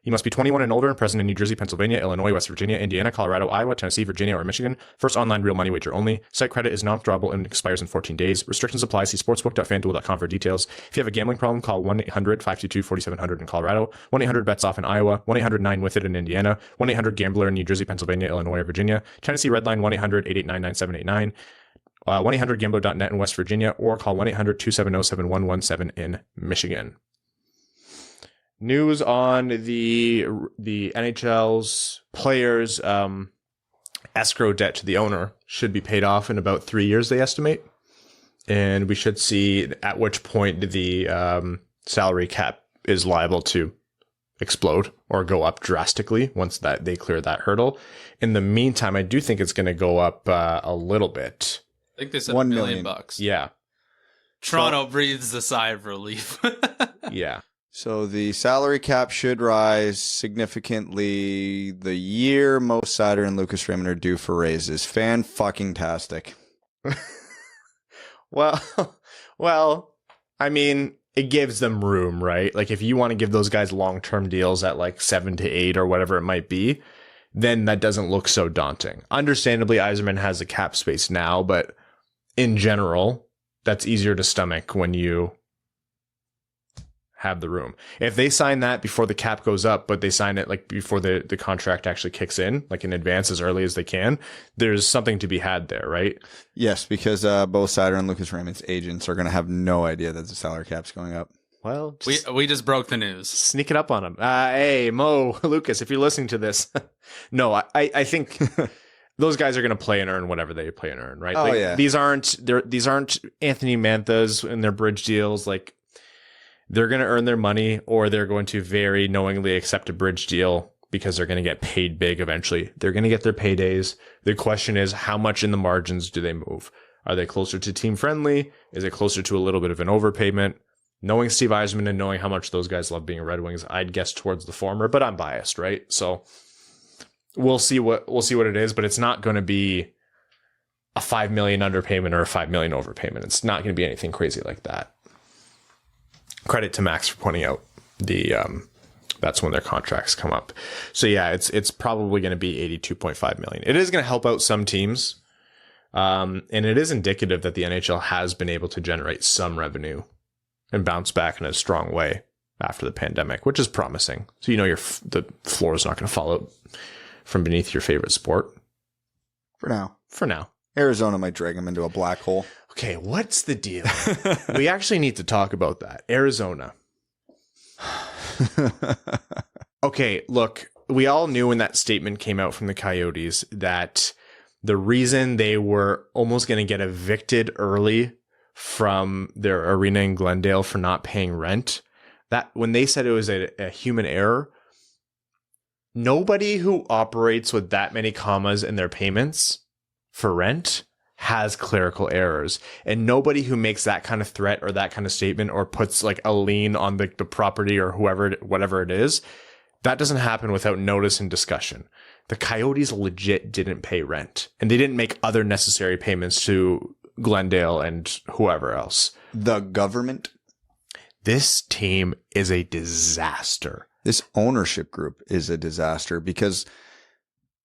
You must be 21 and older and present in New Jersey, Pennsylvania, Illinois, West Virginia, Indiana, Colorado, Iowa, Tennessee, Virginia, or Michigan. First online real money wager only. Site credit is non-withdrawable and expires in 14 days. Restrictions apply. See sportsbook.fanduel.com for details. If you have a gambling problem, call 1-800-522-4700 in Colorado, 1-800-BETS-OFF in Iowa, 1-800-9-WITH-IT in Indiana, 1-800-GAMBLER in New Jersey, Pennsylvania, Illinois, or Virginia, Tennessee Redline 1-800-889-9789, 1-800-GAMBLER.net in West Virginia, or call 1-800-270-7117 in Michigan. News on the NHL's players' escrow debt to the owner should be paid off in about 3 years, they estimate. And we should see at which point the salary cap is liable to explode or go up drastically once that they clear that hurdle. In the meantime, I do think it's going to go up a little bit. I think they said $1 $1 million. million. Yeah. Toronto breathes a sigh of relief. Yeah. So the salary cap should rise significantly the year Moritz Seider and Lucas Raymond are due for raises. Fan-fucking-tastic. Well, I mean, it gives them room, right? Like, if you want to give those guys long-term deals at like 7 to 8 or whatever it might be, then that doesn't look so daunting. Understandably, Yzerman has the cap space now, but in general, that's easier to stomach when you have the room. If they sign that before the cap goes up, but they sign it like before the contract actually kicks in, like in advance as early as they can, there's something to be had there, right? Yes, because both Seider and Lucas Raymond's agents are going to have no idea that the salary cap's going up. Well, we just broke the news. Sneak it up on them. Hey, Mo, Lucas, if you're listening to this, no, I think those guys are going to play and earn whatever they play and earn, right? Oh, like, yeah. These aren't Anthony Manthas in their bridge deals. Like, they're going to earn their money, or they're going to very knowingly accept a bridge deal because they're going to get paid big eventually. They're going to get their paydays. The question is, how much in the margins do they move? Are they closer to team friendly? Is it closer to a little bit of an overpayment? Knowing Steve Yzerman and knowing how much those guys love being Red Wings, I'd guess towards the former, but I'm biased, right? So we'll see what it is, but it's not going to be a $5 million underpayment or a $5 million overpayment. It's not going to be anything crazy like that. Credit to Max for pointing out that's when their contracts come up. So yeah, it's probably going to be $82.5 million. It is going to help out some teams, and it is indicative that the NHL has been able to generate some revenue and bounce back in a strong way after the pandemic, which is promising. So the floor is not going to fall out from beneath your favorite sport. For now. Arizona might drag them into a black hole. Okay, what's the deal? We actually need to talk about that. Arizona. Okay, look, we all knew when that statement came out from the Coyotes that the reason they were almost going to get evicted early from their arena in Glendale for not paying rent, that when they said it was a human error, nobody who operates with that many commas in their payments for rent has clerical errors, and nobody who makes that kind of threat or that kind of statement or puts like a lien on the property or whatever it is, that doesn't happen without notice and discussion. The Coyotes legit didn't pay rent, and they didn't make other necessary payments to Glendale and whoever else. The government. This team is a disaster. This ownership group is a disaster, because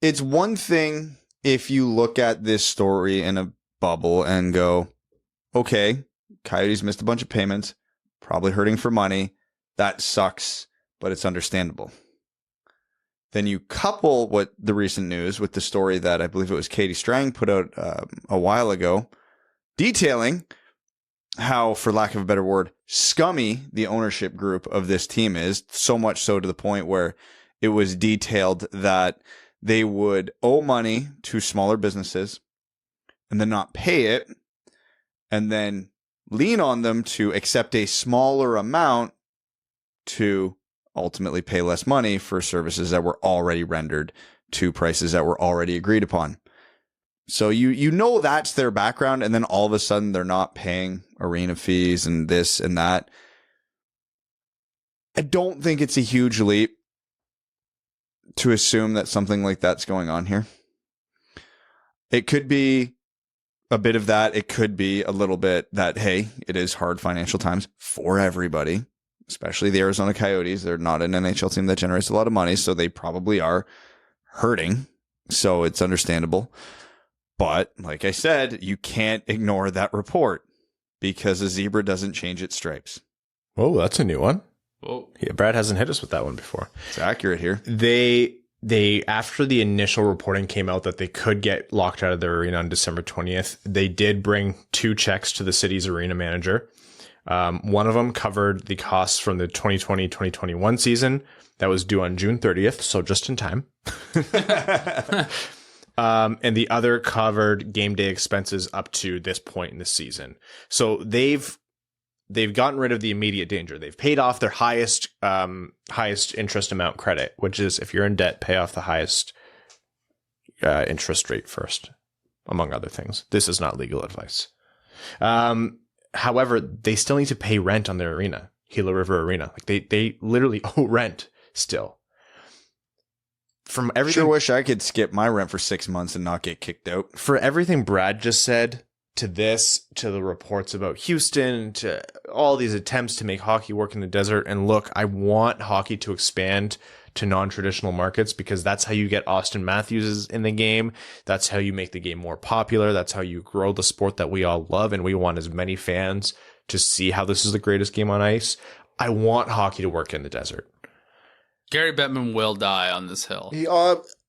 it's one thing if you look at this story in a bubble and go, okay, Coyotes missed a bunch of payments, probably hurting for money. That sucks, but it's understandable. Then you couple what the recent news with the story that I believe it was Katie Strang put out a while ago, detailing how, for lack of a better word, scummy the ownership group of this team is, so much so to the point where it was detailed that they would owe money to smaller businesses and then not pay it, and then lean on them to accept a smaller amount to ultimately pay less money for services that were already rendered to prices that were already agreed upon. So you know that's their background, and then all of a sudden they're not paying arena fees and this and that. I don't think it's a huge leap to assume that something like that's going on here. It could be a bit of that. It could be a little bit that, hey, it is hard financial times for everybody, especially the Arizona Coyotes. They're not an NHL team that generates a lot of money, so they probably are hurting. So it's understandable. But like I said, you can't ignore that report because a zebra doesn't change its stripes. Oh, that's a new one. Whoa. Yeah, Brad hasn't hit us with that one before. It's accurate here. They after the initial reporting came out that they could get locked out of their arena on December 20th, they did bring 2 checks to the city's arena manager. One of them covered the costs from the 2020-2021 season that was due on June 30th, so just in time. And the other covered game day expenses up to this point in the season. So they've gotten rid of the immediate danger. They've paid off their highest interest amount credit, which is if you're in debt, pay off the highest interest rate first, among other things. This is not legal advice. However, they still need to pay rent on their arena, Gila River Arena. Like they literally owe rent still. From everything, Sure wish I could skip my rent for 6 months and not get kicked out. For everything Brad just said, to this, to the reports about Houston, to all these attempts to make hockey work in the desert. And look, I want hockey to expand to non-traditional markets because that's how you get Austin Matthews in the game. That's how you make the game more popular. That's how you grow the sport that we all love. And we want as many fans to see how this is the greatest game on ice. I want hockey to work in the desert. Gary Bettman will die on this hill.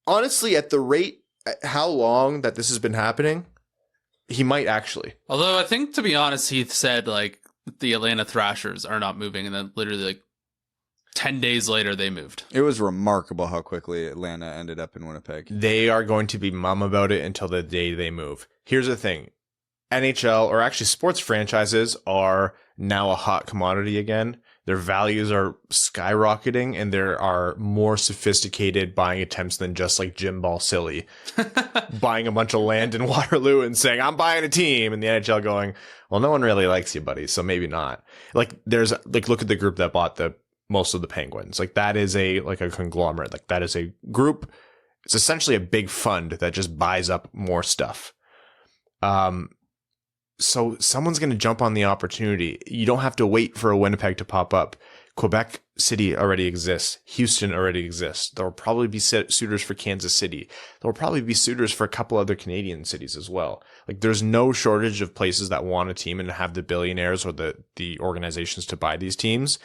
Honestly, at the rate, how long that this has been happening, he might actually. Although I think, to be honest, he said like the Atlanta Thrashers are not moving, and then literally like 10 days later they moved. It was remarkable how quickly Atlanta ended up in Winnipeg. They are going to be mum about it until the day they move. Here's the thing. NHL, or actually sports franchises, are now a hot commodity again. Their values are skyrocketing, and there are more sophisticated buying attempts than just like Jim Ball Silly buying a bunch of land in Waterloo and saying, I'm buying a team. And the NHL going, well, no one really likes you, buddy, so maybe not. Like, there's like, look at the group that bought most of the Penguins. Like, that is a conglomerate. Like, that is a group. It's essentially a big fund that just buys up more stuff. So someone's going to jump on the opportunity. You don't have to wait for a Winnipeg to pop up. Quebec City already exists. Houston already exists. There will probably be suitors for Kansas City. There will probably be suitors for a couple other Canadian cities as well. Like, there's no shortage of places that want a team and have the billionaires or the organizations to buy these teams.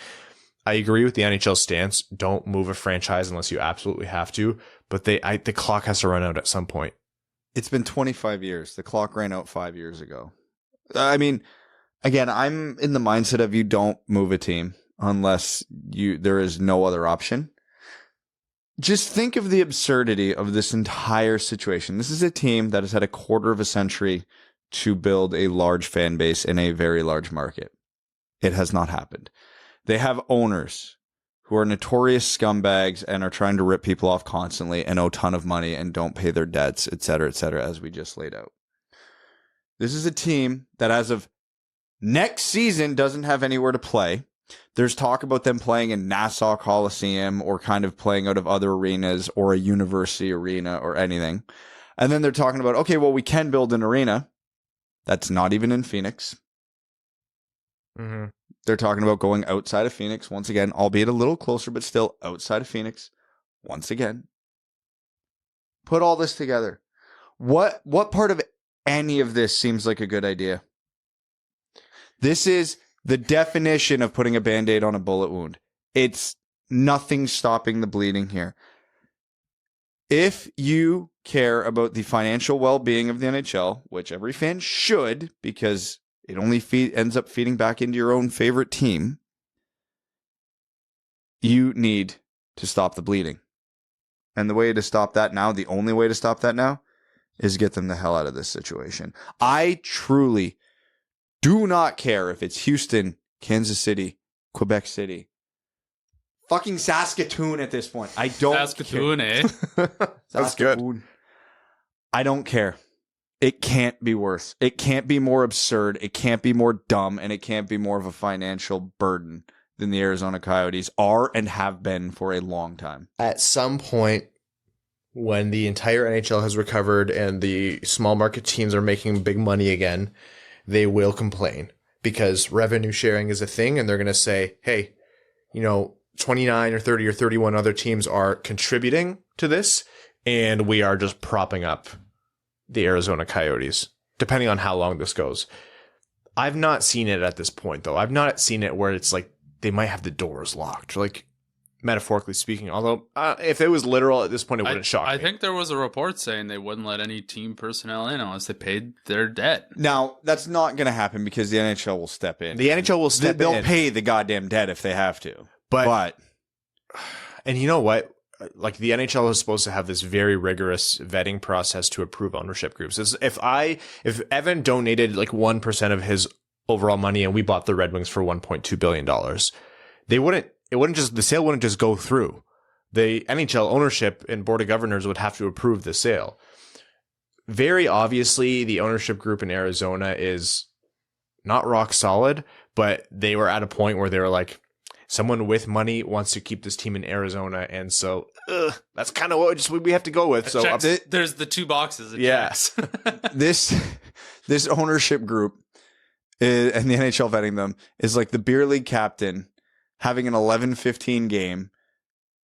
I agree with the NHL stance. Don't move a franchise unless you absolutely have to. But the clock has to run out at some point. It's been 25 years. The clock ran out 5 years ago. I mean, again, I'm in the mindset of you don't move a team unless there is no other option. Just think of the absurdity of this entire situation. This is a team that has had a quarter of a century to build a large fan base in a very large market. It has not happened. They have owners who are notorious scumbags and are trying to rip people off constantly and owe a ton of money and don't pay their debts, et cetera, as we just laid out. This is a team that as of next season doesn't have anywhere to play. There's talk about them playing in Nassau Coliseum or kind of playing out of other arenas or a university arena or anything. And then they're talking about, okay, well, we can build an arena. That's not even in Phoenix. Mm-hmm. They're talking about going outside of Phoenix once again, albeit a little closer, but still outside of Phoenix once again. Put all this together. What part of any of this seems like a good idea? This is the definition of putting a Band-Aid on a bullet wound. It's nothing stopping the bleeding here. If you care about the financial well-being of the NHL, which every fan should, because it only ends up feeding back into your own favorite team, you need to stop the bleeding. And the way to stop that now, the only way to stop that now, is get them the hell out of this situation. I truly Do not care if it's Houston, Kansas City, Quebec City, fucking Saskatoon at this point. I don't Saskatoon, care. That's good. I don't care. It can't be worse. It can't be more absurd. It can't be more dumb, and it can't be more of a financial burden than the Arizona Coyotes are and have been for a long time. At some point, when the entire NHL has recovered and the small market teams are making big money again, they will complain because revenue sharing is a thing, and they're going to say, hey, 29 or 30 or 31 other teams are contributing to this, and we are just propping up the Arizona Coyotes, depending on how long this goes. I've not seen it at this point, though. I've not seen it where it's like they might have the doors locked, like metaphorically speaking. Although, if it was literal at this point, it wouldn't shock me. I think there was a report saying they wouldn't let any team personnel in unless they paid their debt. Now, that's not going to happen because the NHL will step in. The NHL will step in. They'll pay the goddamn debt if they have to. But and you know what? Like, the NHL is supposed to have this very rigorous vetting process to approve ownership groups. If Evan donated like 1% of his overall money and we bought the Red Wings for $1.2 billion, the sale wouldn't just go through. The NHL ownership and board of governors would have to approve the sale. Very obviously, the ownership group in Arizona is not rock solid, but they were at a point where they were like, someone with money wants to keep this team in Arizona, and so that's kind of what we have to go with. So there's the two boxes. Yes, this ownership group and the NHL vetting them is like the beer league captain having an 11-15 game.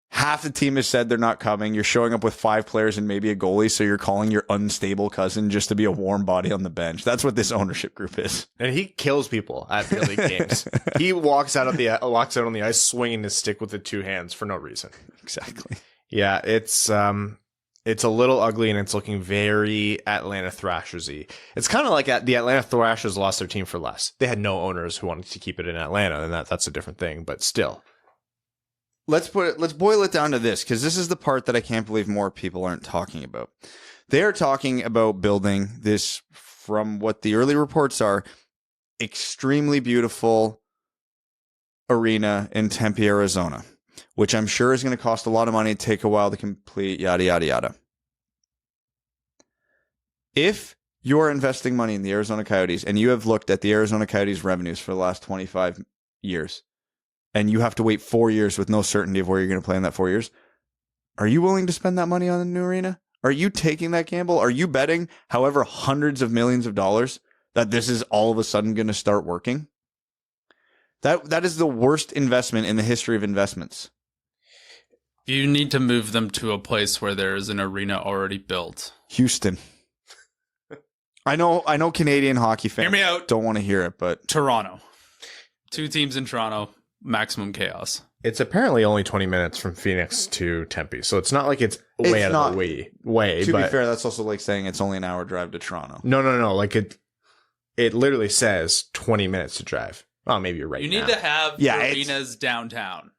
Half the team has said they're not coming. You're showing up with 5 players and maybe a goalie, so you're calling your unstable cousin just to be a warm body on the bench. That's what this ownership group is. And he kills people at beer league games. He walks out on the ice swinging his stick with the 2 hands for no reason. Exactly. Yeah, it's a little ugly, and it's looking very Atlanta Thrashers-y. It's kind of like the Atlanta Thrashers lost their team for less. They had no owners who wanted to keep it in Atlanta, and that's a different thing, but still. Let's boil it down to this, because this is the part that I can't believe more people aren't talking about. They are talking about building this, from what the early reports are, extremely beautiful arena in Tempe, Arizona, which I'm sure is going to cost a lot of money, take a while to complete, yada, yada, yada. If you're investing money in the Arizona Coyotes and you have looked at the Arizona Coyotes revenues for the last 25 years, and you have to wait 4 years with no certainty of where you're going to play in that 4 years, are you willing to spend that money on a new arena? Are you taking that gamble? Are you betting however hundreds of millions of dollars that this is all of a sudden going to start working? That is the worst investment in the history of investments. You need to move them to a place where there is an arena already built. Houston. I know Canadian hockey fans Hear me out. don't want to hear it, but Toronto. 2 teams in Toronto. Maximum chaos. It's apparently only 20 minutes from Phoenix to Tempe, so it's not like it's way out of the way. To be fair, that's also like saying it's only an hour drive to Toronto. No. Like it literally says 20 minutes to drive. Oh, maybe you're right. You need to have arenas downtown.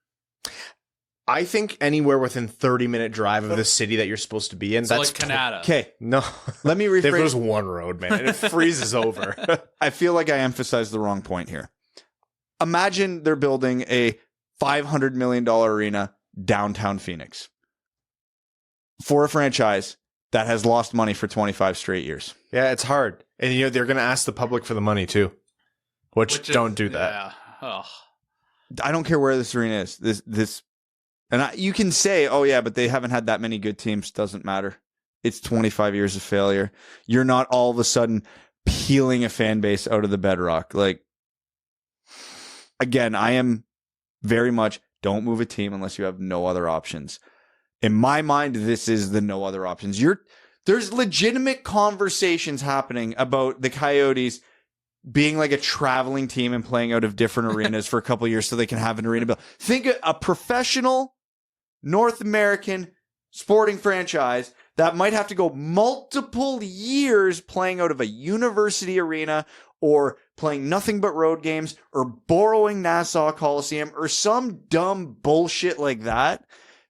I think anywhere within 30-minute drive of the city that you're supposed to be in. So that's like Canada. Okay, no. Let me rephrase. There's one road, man, and it freezes over. I feel like I emphasized the wrong point here. Imagine they're building a $500 million arena downtown Phoenix for a franchise that has lost money for 25 straight years. Yeah, it's hard. And they're going to ask the public for the money too, which don't do that. Yeah. Oh. I don't care where this arena is. You can say, oh yeah, but they haven't had that many good teams. Doesn't matter. It's 25 years of failure. You're not all of a sudden peeling a fan base out of the bedrock. Like, again, I am very much don't move a team unless you have no other options. In my mind, this is the no other options. There's legitimate conversations happening about the Coyotes being like a traveling team and playing out of different arenas for a couple of years so they can have an arena built. Think a professional North American sporting franchise that might have to go multiple years playing out of a university arena or playing nothing but road games or borrowing Nassau Coliseum or some dumb bullshit like that.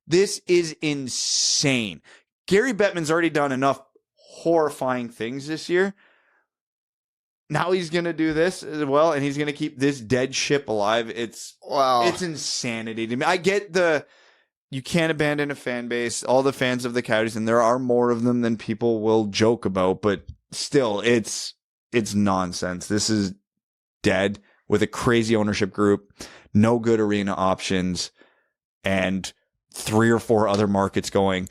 This is insane. Gary Bettman's already done enough horrifying things this year. now he's going to do this as well, and he's going to keep this dead ship alive. It's insanity to me. I get you can't abandon a fan base, all the fans of the Coyotes, and there are more of them than people will joke about, but still, it's nonsense. This is dead with a crazy ownership group, no good arena options, and 3 or 4 other markets going,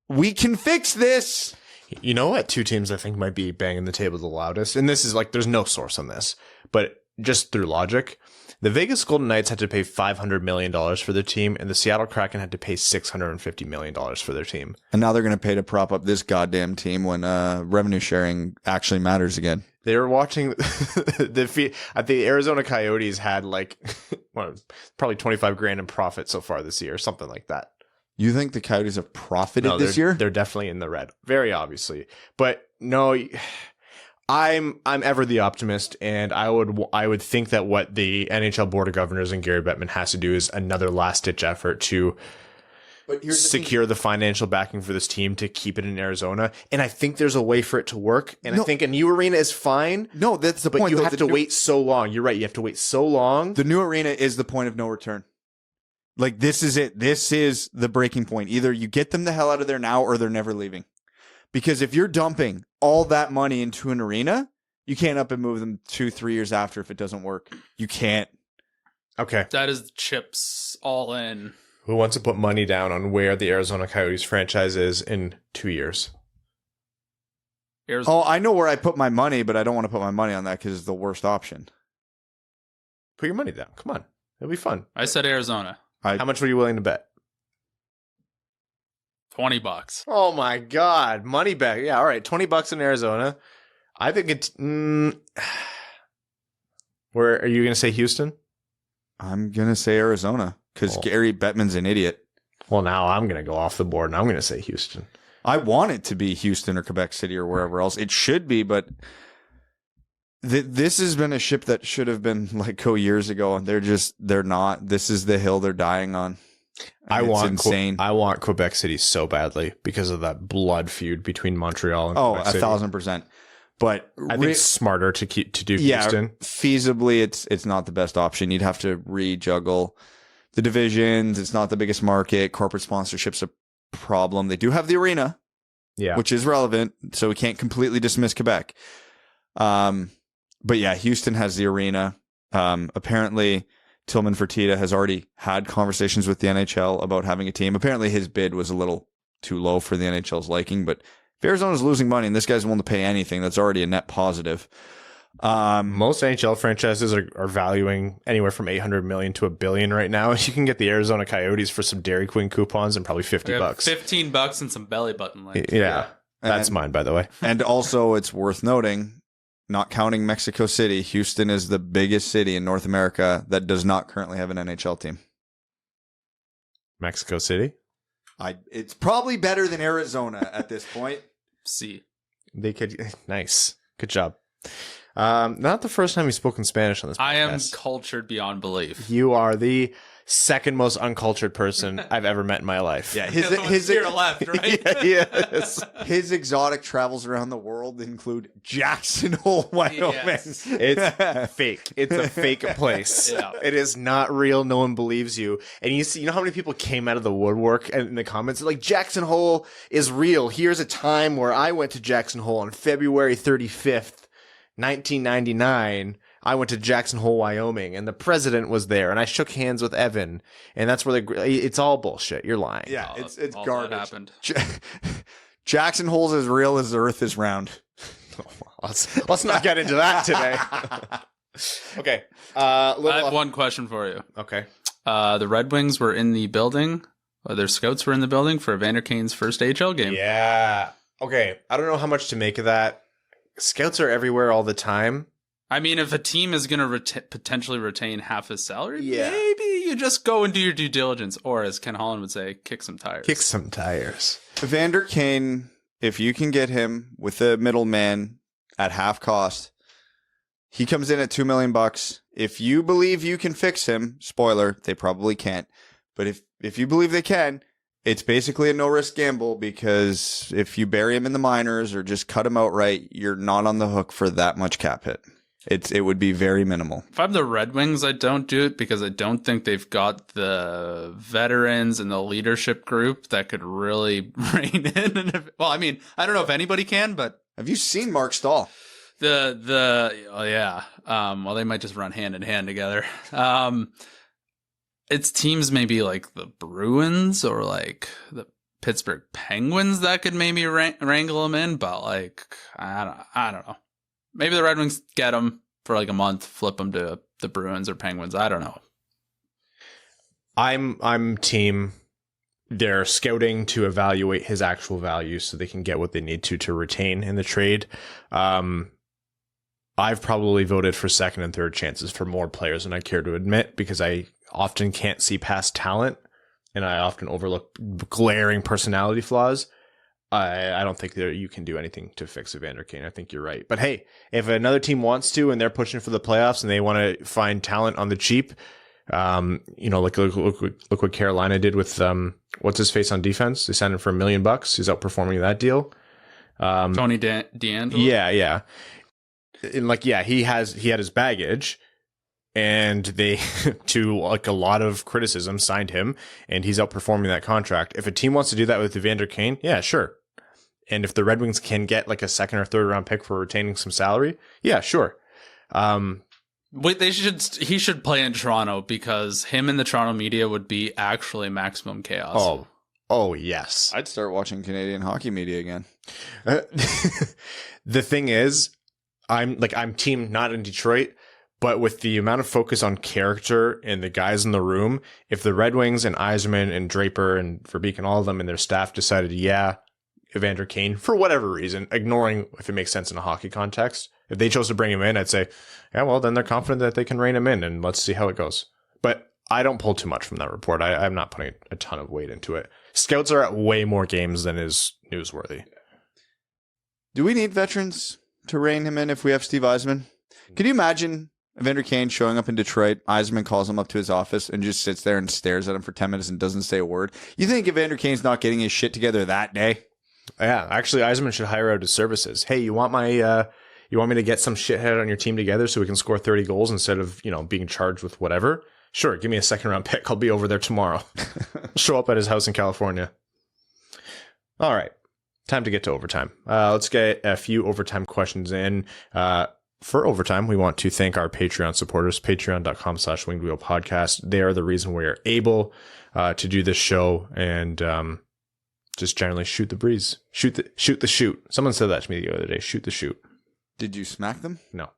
we can fix this. You know what? 2 teams I think might be banging the table the loudest, and this is like, there's no source on this, but just through logic, the Vegas Golden Knights had to pay $500 million for their team, and the Seattle Kraken had to pay $650 million for their team. And now they're going to pay to prop up this goddamn team when revenue sharing actually matters again. They were watching the Arizona Coyotes had like probably $25,000 in profit so far this year, something like that. You think the Coyotes have profited this year? They're definitely in the red, very obviously. But no, I'm ever the optimist, and I would think that what the NHL Board of Governors and Gary Bettman has to do is another last ditch effort to secure the financial backing for this team to keep it in Arizona. And I think there's a way for it to work. And I think a new arena is fine. No, that's the point. But you have to wait so long. You're right. You have to wait so long. The new arena is the point of no return. Like, this is it. This is the breaking point. Either you get them the hell out of there now or they're never leaving. Because if you're dumping all that money into an arena, you can't up and move them 2-3 years after if it doesn't work. You can't. Okay. That is chips all in. Who wants to put money down on where the Arizona Coyotes franchise is in 2 years? Oh, I know where I put my money, but I don't want to put my money on that because it's the worst option. Put your money down. Come on. It'll be fun. I said Arizona. How much were you willing to bet? $20. Oh my God. Money back. Yeah. All right. $20 in Arizona. I think it's, where are you going to say Houston? I'm going to say Arizona because Gary Bettman's an idiot. Well, now I'm going to go off the board and I'm going to say Houston. I want it to be Houston or Quebec City or wherever else. It should be, but this has been a ship that should have been let go years ago, and they're not. This is the hill they're dying on. It's insane. I want Quebec City so badly because of that blood feud between Montreal and Quebec City. 1,000%. But I think it's smarter to do Houston. Feasibly, it's not the best option. You'd have to rejuggle the divisions. It's not the biggest market. Corporate sponsorship's a problem. They do have the arena, which is relevant, so we can't completely dismiss Quebec. But yeah, Houston has the arena. Apparently, Tillman Fertitta has already had conversations with the NHL about having a team. Apparently, his bid was a little too low for the NHL's liking, but if Arizona's losing money and this guy's willing to pay anything, that's already a net positive. Most NHL franchises are valuing anywhere from $800 million to $1 billion right now. You can get the Arizona Coyotes for some Dairy Queen coupons and probably $50. $15 and some belly button links. Yeah. That's mine, by the way. And also, it's worth noting, not counting Mexico City, Houston is the biggest city in North America that does not currently have an NHL team. Mexico City? It's probably better than Arizona at this point. See. They could. Nice. Good job. Not the first time you've spoken Spanish on this podcast. I am cultured beyond belief. You are the second most uncultured person I've ever met in my life. Yeah, his here to left, right? Yes. His exotic travels around the world include Jackson Hole, Wyoming. Yes. It's fake. It's a fake place. Yeah. It is not real. No one believes you. And you know how many people came out of the woodwork and in the comments like, Jackson Hole is real. Here's a time where I went to Jackson Hole on February 35th, 1999. I went to Jackson Hole, Wyoming, and the president was there, and I shook hands with Evan, and that's where it's all bullshit. You're lying. Yeah, it's all garbage. that happened. Jackson Hole's as real as the Earth is round. Let's not get into that today. Okay. I have one question for you. Okay. The Red Wings were in the building. Their scouts were in the building for Evander Kane's first AHL game. Yeah. Okay. I don't know how much to make of that. Scouts are everywhere all the time. I mean, if a team is going to potentially retain half his salary, maybe you just go and do your due diligence. Or as Ken Holland would say, kick some tires. Kick some tires. Evander Kane, if you can get him with a middleman at half cost, he comes in at $2 million. If you believe you can fix him, spoiler, they probably can't. But if you believe they can, it's basically a no-risk gamble because if you bury him in the minors or just cut him outright, you're not on the hook for that much cap hit. It would be very minimal. If I'm the Red Wings, I don't do it because I don't think they've got the veterans and the leadership group that could really rein in. Well, I mean, I don't know if anybody can, but have you seen Mark Stahl? Well, they might just run hand in hand together. It's teams maybe like the Bruins or like the Pittsburgh Penguins that could maybe wrangle them in, but like I don't know. Maybe the Red Wings get him for like a month, flip them to the Bruins or Penguins. I don't know. I'm team. They're scouting to evaluate his actual value so they can get what they need to retain in the trade. I've probably voted for second and third chances for more players than I care to admit because I often can't see past talent and I often overlook glaring personality flaws. I don't think that you can do anything to fix Evander Kane. I think you're right. But hey, if another team wants to and they're pushing for the playoffs and they want to find talent on the cheap, look what Carolina did with what's his face on defense. They signed him for $1 million. He's outperforming that deal. Tony DeAngelo. Yeah. And he had his baggage. And they, to like a lot of criticism, signed him, and he's outperforming that contract. If a team wants to do that with Evander Kane, yeah, sure. And if the Red Wings can get like a second or third round pick for retaining some salary, yeah, sure. Wait, he should play in Toronto because him in the Toronto media would be actually maximum chaos. Oh yes. I'd start watching Canadian hockey media again. The thing is, I'm team not in Detroit. But with the amount of focus on character and the guys in the room, if the Red Wings and Yzerman and Draper and Verbeek and all of them and their staff decided, Evander Kane, for whatever reason, ignoring if it makes sense in a hockey context, if they chose to bring him in, I'd say, yeah, well, then they're confident that they can rein him in and let's see how it goes. But I don't pull too much from that report. I'm not putting a ton of weight into it. Scouts are at way more games than is newsworthy. Do we need veterans to rein him in if we have Steve Yzerman? Can you imagine Evander Kane showing up in Detroit, Yzerman calls him up to his office and just sits there and stares at him for 10 minutes and doesn't say a word? You think Evander Kane's not getting his shit together that day? Yeah, actually, Yzerman should hire out his services. Hey, you want me to get some shithead on your team together so we can score 30 goals instead of, being charged with whatever? Sure, give me a second round pick. I'll be over there tomorrow. Show up at his house in California. All right, time to get to overtime. Let's get a few overtime questions in. For overtime, we want to thank our Patreon supporters, patreon.com/wingedwheelpodcast. They are the reason we are able to do this show and just generally shoot the breeze. Shoot the shoot. Someone said that to me the other day. Shoot the shoot. Did you smack them? No.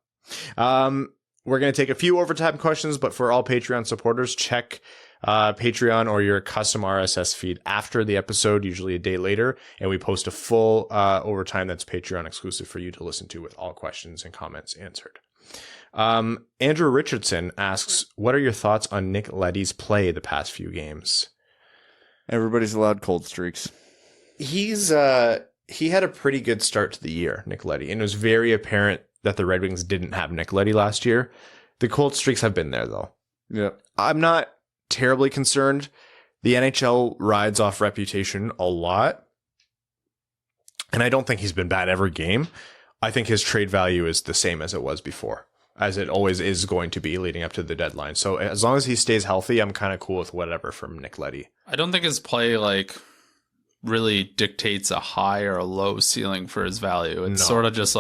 We're going to take a few overtime questions, but for all Patreon supporters, check Patreon or your custom RSS feed after the episode, usually a day later, and we post a full overtime that's Patreon exclusive for you to listen to with all questions and comments answered. Andrew Richardson asks, what are your thoughts on Nick Leddy's play the past few games? Everybody's allowed cold streaks. He had a pretty good start to the year, Nick Leddy, and it was very apparent that the Red Wings didn't have Nick Leddy last year. The cold streaks have been there, though. Yeah. I'm not terribly concerned. The NHL rides off reputation a lot, and I don't think he's been bad every game. I think his trade value is the same as it was before, as it always is going to be leading up to the deadline. So as long as he stays healthy, I'm kind of cool with whatever from Nick Leddy. I don't think his play really dictates a high or a low ceiling for his value. It's sort of just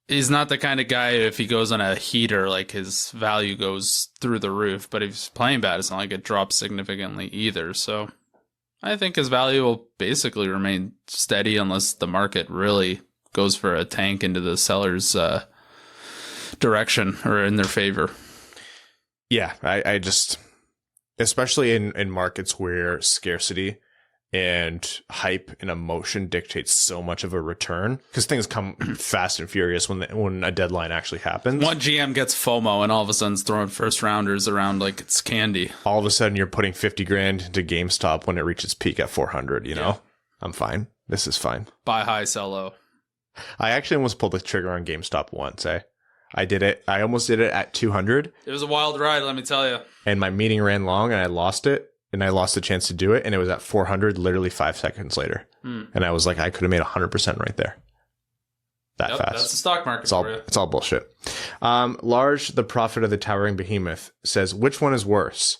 he's not the kind of guy, if he goes on a heater, his value goes through the roof. But if he's playing bad, it's not like it drops significantly either. So I think his value will basically remain steady unless the market really goes for a tank into the seller's direction or in their favor. Yeah, I just, especially in markets where scarcity and hype and emotion dictates so much of a return, because things come fast and furious when a deadline actually happens. One GM gets FOMO and all of a sudden is throwing first rounders around like it's candy. All of a sudden you're putting $50,000 into GameStop when it reaches peak at 400. Yeah. I'm fine. This is fine. Buy high, sell low. I actually almost pulled the trigger on GameStop once. I did it. I almost did it at 200. It was a wild ride, let me tell you. And my meeting ran long and I lost it. and I lost the chance to do it, and it was at 400 literally 5 seconds later. And I was like, I could have made 100% right there. That fast. That's the stock market It's all, for you. it's all bullshit. Large, the prophet of the towering behemoth, says, which one is worse?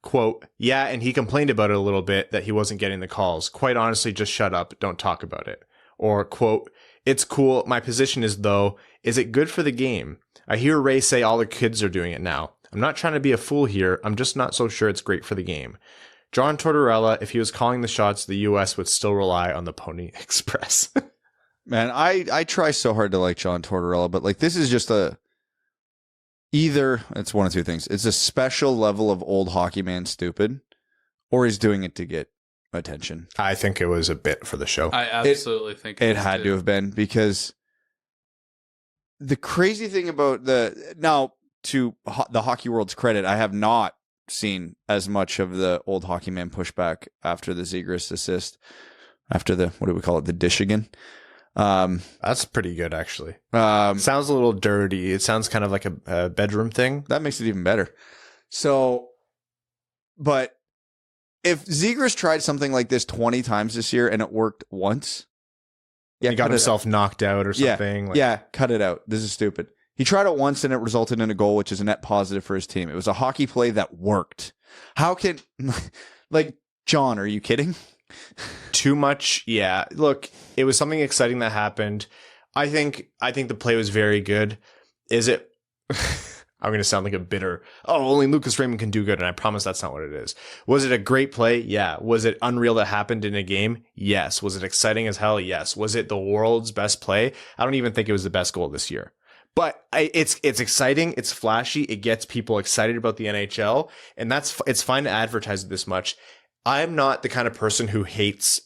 Quote, yeah, and he complained about it a little bit that he wasn't getting the calls. Quite honestly, just shut up. Don't talk about it. Or, quote, it's cool. My position is, though, is it good for the game? I hear Ray say all the kids are doing it now. I'm not trying to be a fool here. I'm just not so sure it's great for the game. John Tortorella, if he was calling the shots, the U.S. would still rely on the Pony Express. Man, I try so hard to like John Tortorella, but like this is just either it's one of two things. It's a special level of old hockey man stupid, or he's doing it to get attention. I think it was a bit for the show. I absolutely think it had to have been, because the crazy thing about to the hockey world's credit, I have not seen as much of the old hockey man pushback after the Zegras assist, after the, what do we call it, the Dishigan. That's pretty good, actually. Sounds a little dirty. It sounds kind of like a bedroom thing. That makes it even better. So, but if Zegras tried something like this 20 times this year and it worked once, he got himself knocked out or something. Cut it out. This is stupid. He tried it once and it resulted in a goal, which is a net positive for his team. It was a hockey play that worked. How can, like, John, are you kidding? Too much. Yeah. Look, it was something exciting that happened. I think the play was very good. Is it? I'm going to sound like a bitter, only Lucas Raymond can do good. And I promise that's not what it is. Was it a great play? Yeah. Was it unreal that happened in a game? Yes. Was it exciting as hell? Yes. Was it the world's best play? I don't even think it was the best goal this year. But it's exciting, it's flashy, it gets people excited about the NHL, and it's fine to advertise it this much. I'm not the kind of person who hates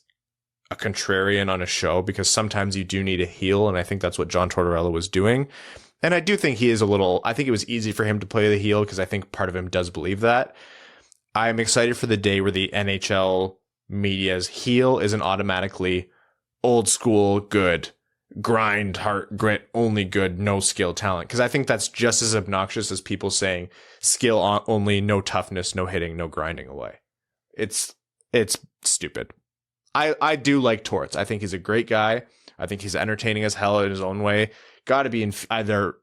a contrarian on a show, because sometimes you do need a heel, and I think that's what John Tortorella was doing. And I do think he is I think it was easy for him to play the heel, because I think part of him does believe that. I'm excited for the day where the NHL media's heel isn't automatically old school good. Grind, heart, grit, only good, no skill, talent. Because I think that's just as obnoxious as people saying skill only, no toughness, no hitting, no grinding away. It's stupid. I do like Torts. I think he's a great guy. I think he's entertaining as hell in his own way. Got to be either,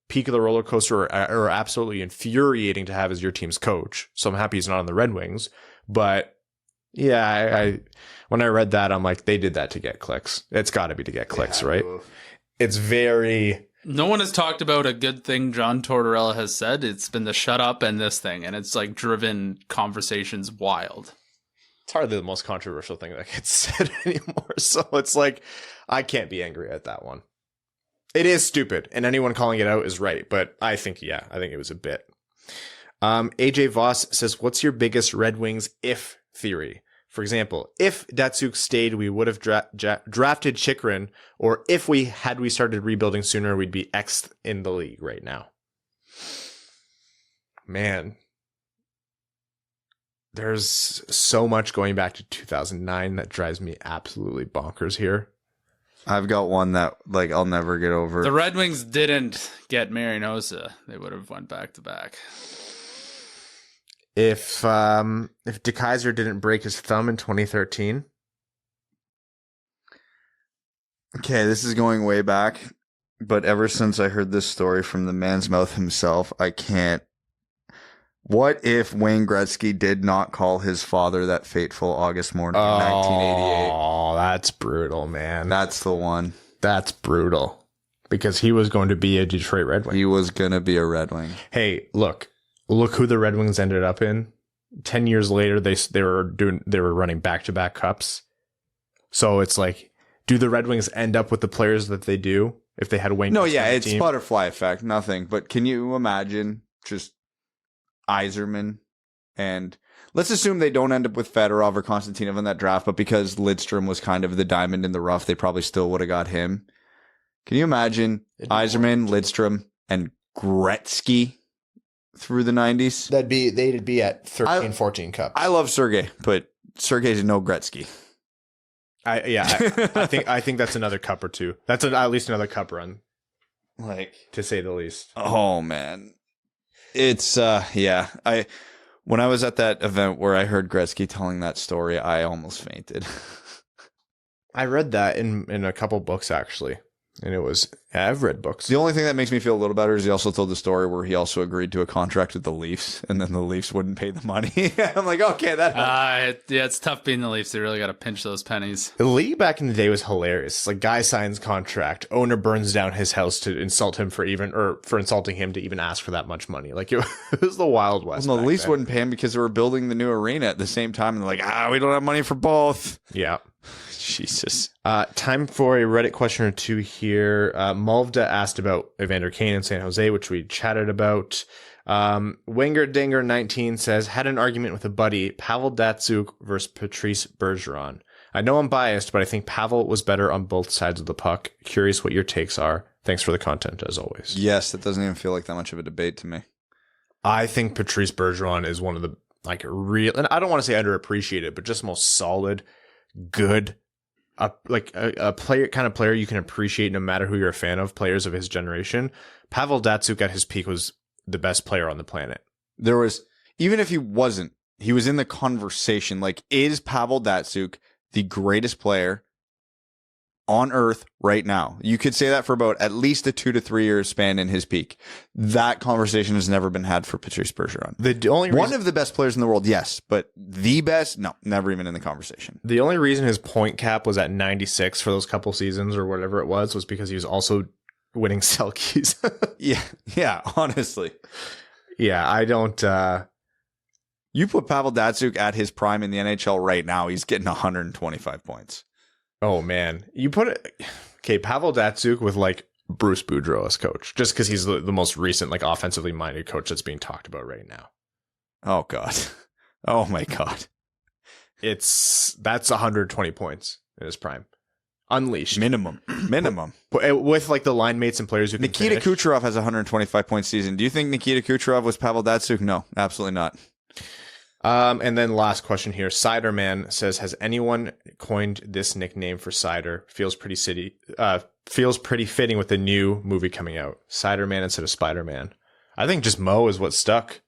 peak of the roller coaster or absolutely infuriating to have as your team's coach. So I'm happy he's not on the Red Wings. But yeah, I when I read that, I'm like, they did that to get clicks. It's got to be to get clicks, right? It's very... No one has talked about a good thing John Tortorella has said. It's been the shut up and this thing, and it's like driven conversations wild. It's hardly the most controversial thing that gets said anymore. So it's like, I can't be angry at that one. It is stupid, and anyone calling it out is right. But I think it was a bit. AJ Voss says, what's your biggest Red Wings if theory? For example, if Datsuk stayed, we would have drafted Chychrun, or if we started rebuilding sooner, we'd be Xth in the league right now. Man, there's so much going back to 2009 that drives me absolutely bonkers here. I've got one that I'll never get over. The Red Wings didn't get Marinosa. They would have went back to back. If DeKaiser didn't break his thumb in 2013. Okay, this is going way back, but ever since I heard this story from the man's mouth himself, I can't. What if Wayne Gretzky did not call his father that fateful August morning in 1988? Oh, that's brutal, man. That's the one. That's brutal. Because he was going to be a Detroit Red Wing. He was going to be a Red Wing. Hey, look who the Red Wings ended up in. 10 years later, they were running back-to-back cups. So it's like, do the Red Wings end up with the players that they do if they had Wayne? No, yeah, it's butterfly effect, nothing. But can you imagine just Yzerman, and let's assume they don't end up with Fedorov or Konstantinov in that draft, but because Lidstrom was kind of the diamond in the rough, they probably still would have got him. Can you imagine Yzerman, Lidstrom, and Gretzky through the 90s? They'd be at 13, 14 cups. I love Sergei, but Sergei's no Gretzky. I think that's another cup or two. That's at least another cup run, to say the least. Oh man, it's When I was at that event where I heard Gretzky telling that story, I almost fainted. I read that in a couple books, actually. And it was, I've read books. The only thing that makes me feel a little better is he also told the story where he also agreed to a contract with the Leafs, and then the Leafs wouldn't pay the money. I'm like, okay, that helps. Yeah, it's tough being the Leafs. They really got to pinch those pennies. The league back in the day was hilarious. It's like, guy signs contract, owner burns down his house to insult him for insulting him to even ask for that much money. Like, it was the Wild West. Well, the Leafs wouldn't pay him because they were building the new arena at the same time, and they're like, we don't have money for both. Yeah. Jesus. Time for a Reddit question or two here. Mulvda asked about Evander Kane in San Jose, which we chatted about. Winger Dinger 19 says, had an argument with a buddy, Pavel Datsyuk versus Patrice Bergeron. I know I'm biased, but I think Pavel was better on both sides of the puck. Curious what your takes are. Thanks for the content, as always. Yes, that doesn't even feel like that much of a debate to me. I think Patrice Bergeron is one of the real, and I don't want to say underappreciated, but just most solid, good, a player you can appreciate no matter who you're a fan of, players of his generation. Pavel Datsyuk at his peak was the best player on the planet. There was, even if he wasn't, he was in the conversation. Like, is Pavel Datsyuk the greatest player on earth right now? You could say that for about at least a 2 to 3 year span in his peak. That conversation has never been had for Patrice Bergeron. One of the best players in the world, yes, but the best, no, never even in the conversation. The only reason his point cap was at 96 for those couple seasons or whatever it was because he was also winning Selkies. Yeah, honestly. Yeah, I don't... You put Pavel Datsyuk at his prime in the NHL right now, he's getting 125 points. Oh, man. You put it... Okay, Pavel Datsyuk with, Bruce Boudreau as coach, just because he's the most recent, offensively minded coach that's being talked about right now. Oh, God. Oh, my God. That's 120 points in his prime. Unleashed. Minimum. With, the line mates and players who can Nikita finish. Kucherov has a 125-point season. Do you think Nikita Kucherov was Pavel Datsyuk? No, absolutely not. And then last question here. Seiderman says, has anyone coined this nickname for Seider? Feels pretty fitting with the new movie coming out. Seiderman instead of Spider-Man. I think just Mo is what stuck.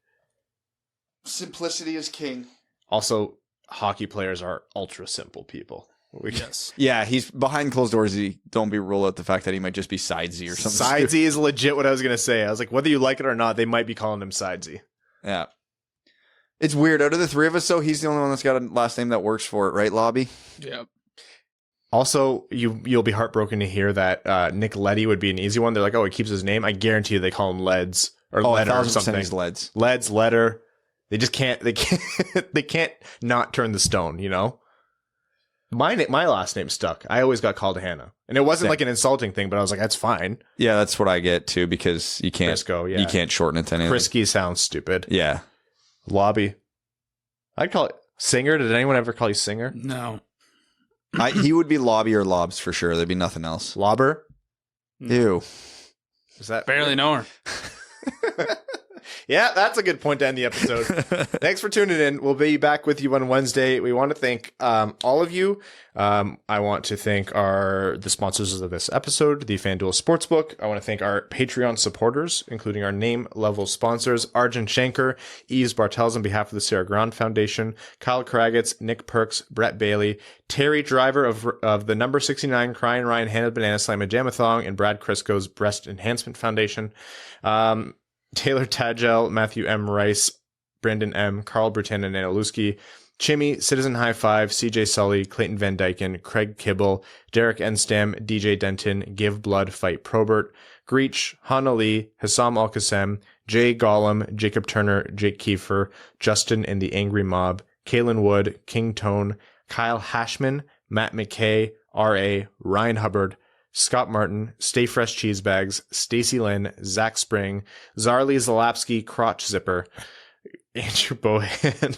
Simplicity is king. Also, hockey players are ultra simple people. Yes. Yeah, he's behind closed doors. Don't rule out the fact that he might just be Sidesy or something. Sidesy is legit what I was going to say. I was like, whether you like it or not, they might be calling him Sidesy. Yeah. It's weird. Out of the three of us, though, he's the only one that's got a last name that works for it, right, Lobby? Yep. Also, you'll be heartbroken to hear that Nick Leddy would be an easy one. They're like, oh, he keeps his name. I guarantee you they call him Leds or Letter or something. He's Leds. Leds, Letter. They just can't. They can't not turn the stone. You know. My last name stuck. I always got called Hannah, and it wasn't an insulting thing, but I was like, that's fine. Yeah, that's what I get too because you can't. Crisco, yeah. You can't shorten it to anything. Frisky sounds stupid. Yeah. Lobby. I'd call it Singer. Did anyone ever call you Singer? No. He would be Lobby or Lobs for sure. There'd be nothing else. Lobber? Ew. Is that barely know her? Yeah, that's a good point to end the episode. Thanks for tuning in. We'll be back with you on Wednesday. We want to thank all of you. I want to thank the sponsors of this episode, the FanDuel Sportsbook. I want to thank our Patreon supporters, including our name level sponsors, Arjun Shankar, Yves Bartels on behalf of the Sarah Grand Foundation, Kyle Kragetz, Nick Perks, Brett Bailey, Terry Driver of the number 69 Crying Ryan Hannah Banana Slam and Jamathon, and Brad Crisco's Breast Enhancement Foundation. Taylor Tagel, Matthew M. Rice, Brendan M., Carl Brutin and Analuski, Chimmy, Citizen High Five, CJ Sully, Clayton Van Dyken, Craig Kibble, Derek Enstam, DJ Denton, Give Blood, Fight Probert, Greach, Hana Lee, Hassam Al-Qassem, Jay Gollum, Jacob Turner, Jake Kiefer, Justin and the Angry Mob, Kalen Wood, King Tone, Kyle Hashman, Matt McKay, R.A., Ryan Hubbard, Scott Martin, Stay Fresh Cheese Bags, Stacy Lynn, Zach Spring, Zarly Zalapsky, Crotch Zipper, Andrew Bohan,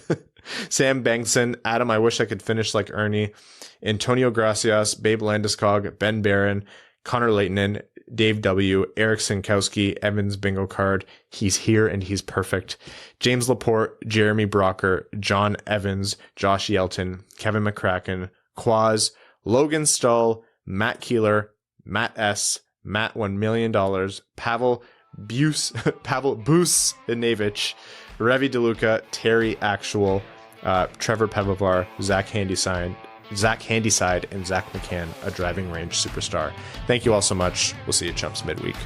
Sam Bengtson, Adam I Wish I Could Finish Like Ernie, Antonio Gracias, Babe Landeskog, Ben Barron, Connor Leighton, Dave W., Eric Sinkowski, Evans Bingo Card, He's Here and He's Perfect, James Laporte, Jeremy Brocker, John Evans, Josh Yelton, Kevin McCracken, Quaz, Logan Stull, Matt Keeler, Matt S., Matt $1 million, Pavel Busnevich, Revi DeLuca, Terry Actual, Trevor Pevovar, Zach Handyside, and Zach McCann, a driving range superstar. Thank you all so much. We'll see you chumps midweek.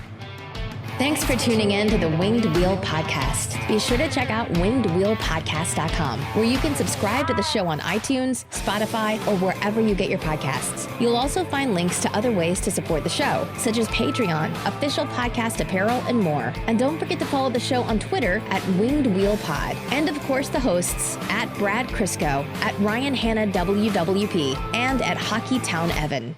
Thanks for tuning in to the Winged Wheel Podcast. Be sure to check out wingedwheelpodcast.com, where you can subscribe to the show on iTunes, Spotify, or wherever you get your podcasts. You'll also find links to other ways to support the show, such as Patreon, official podcast apparel, and more. And don't forget to follow the show on Twitter at Winged Wheel Pod. And of course, the hosts at Brad Crisco, at Ryan Hanna WWP, and at Hockey Town Evan.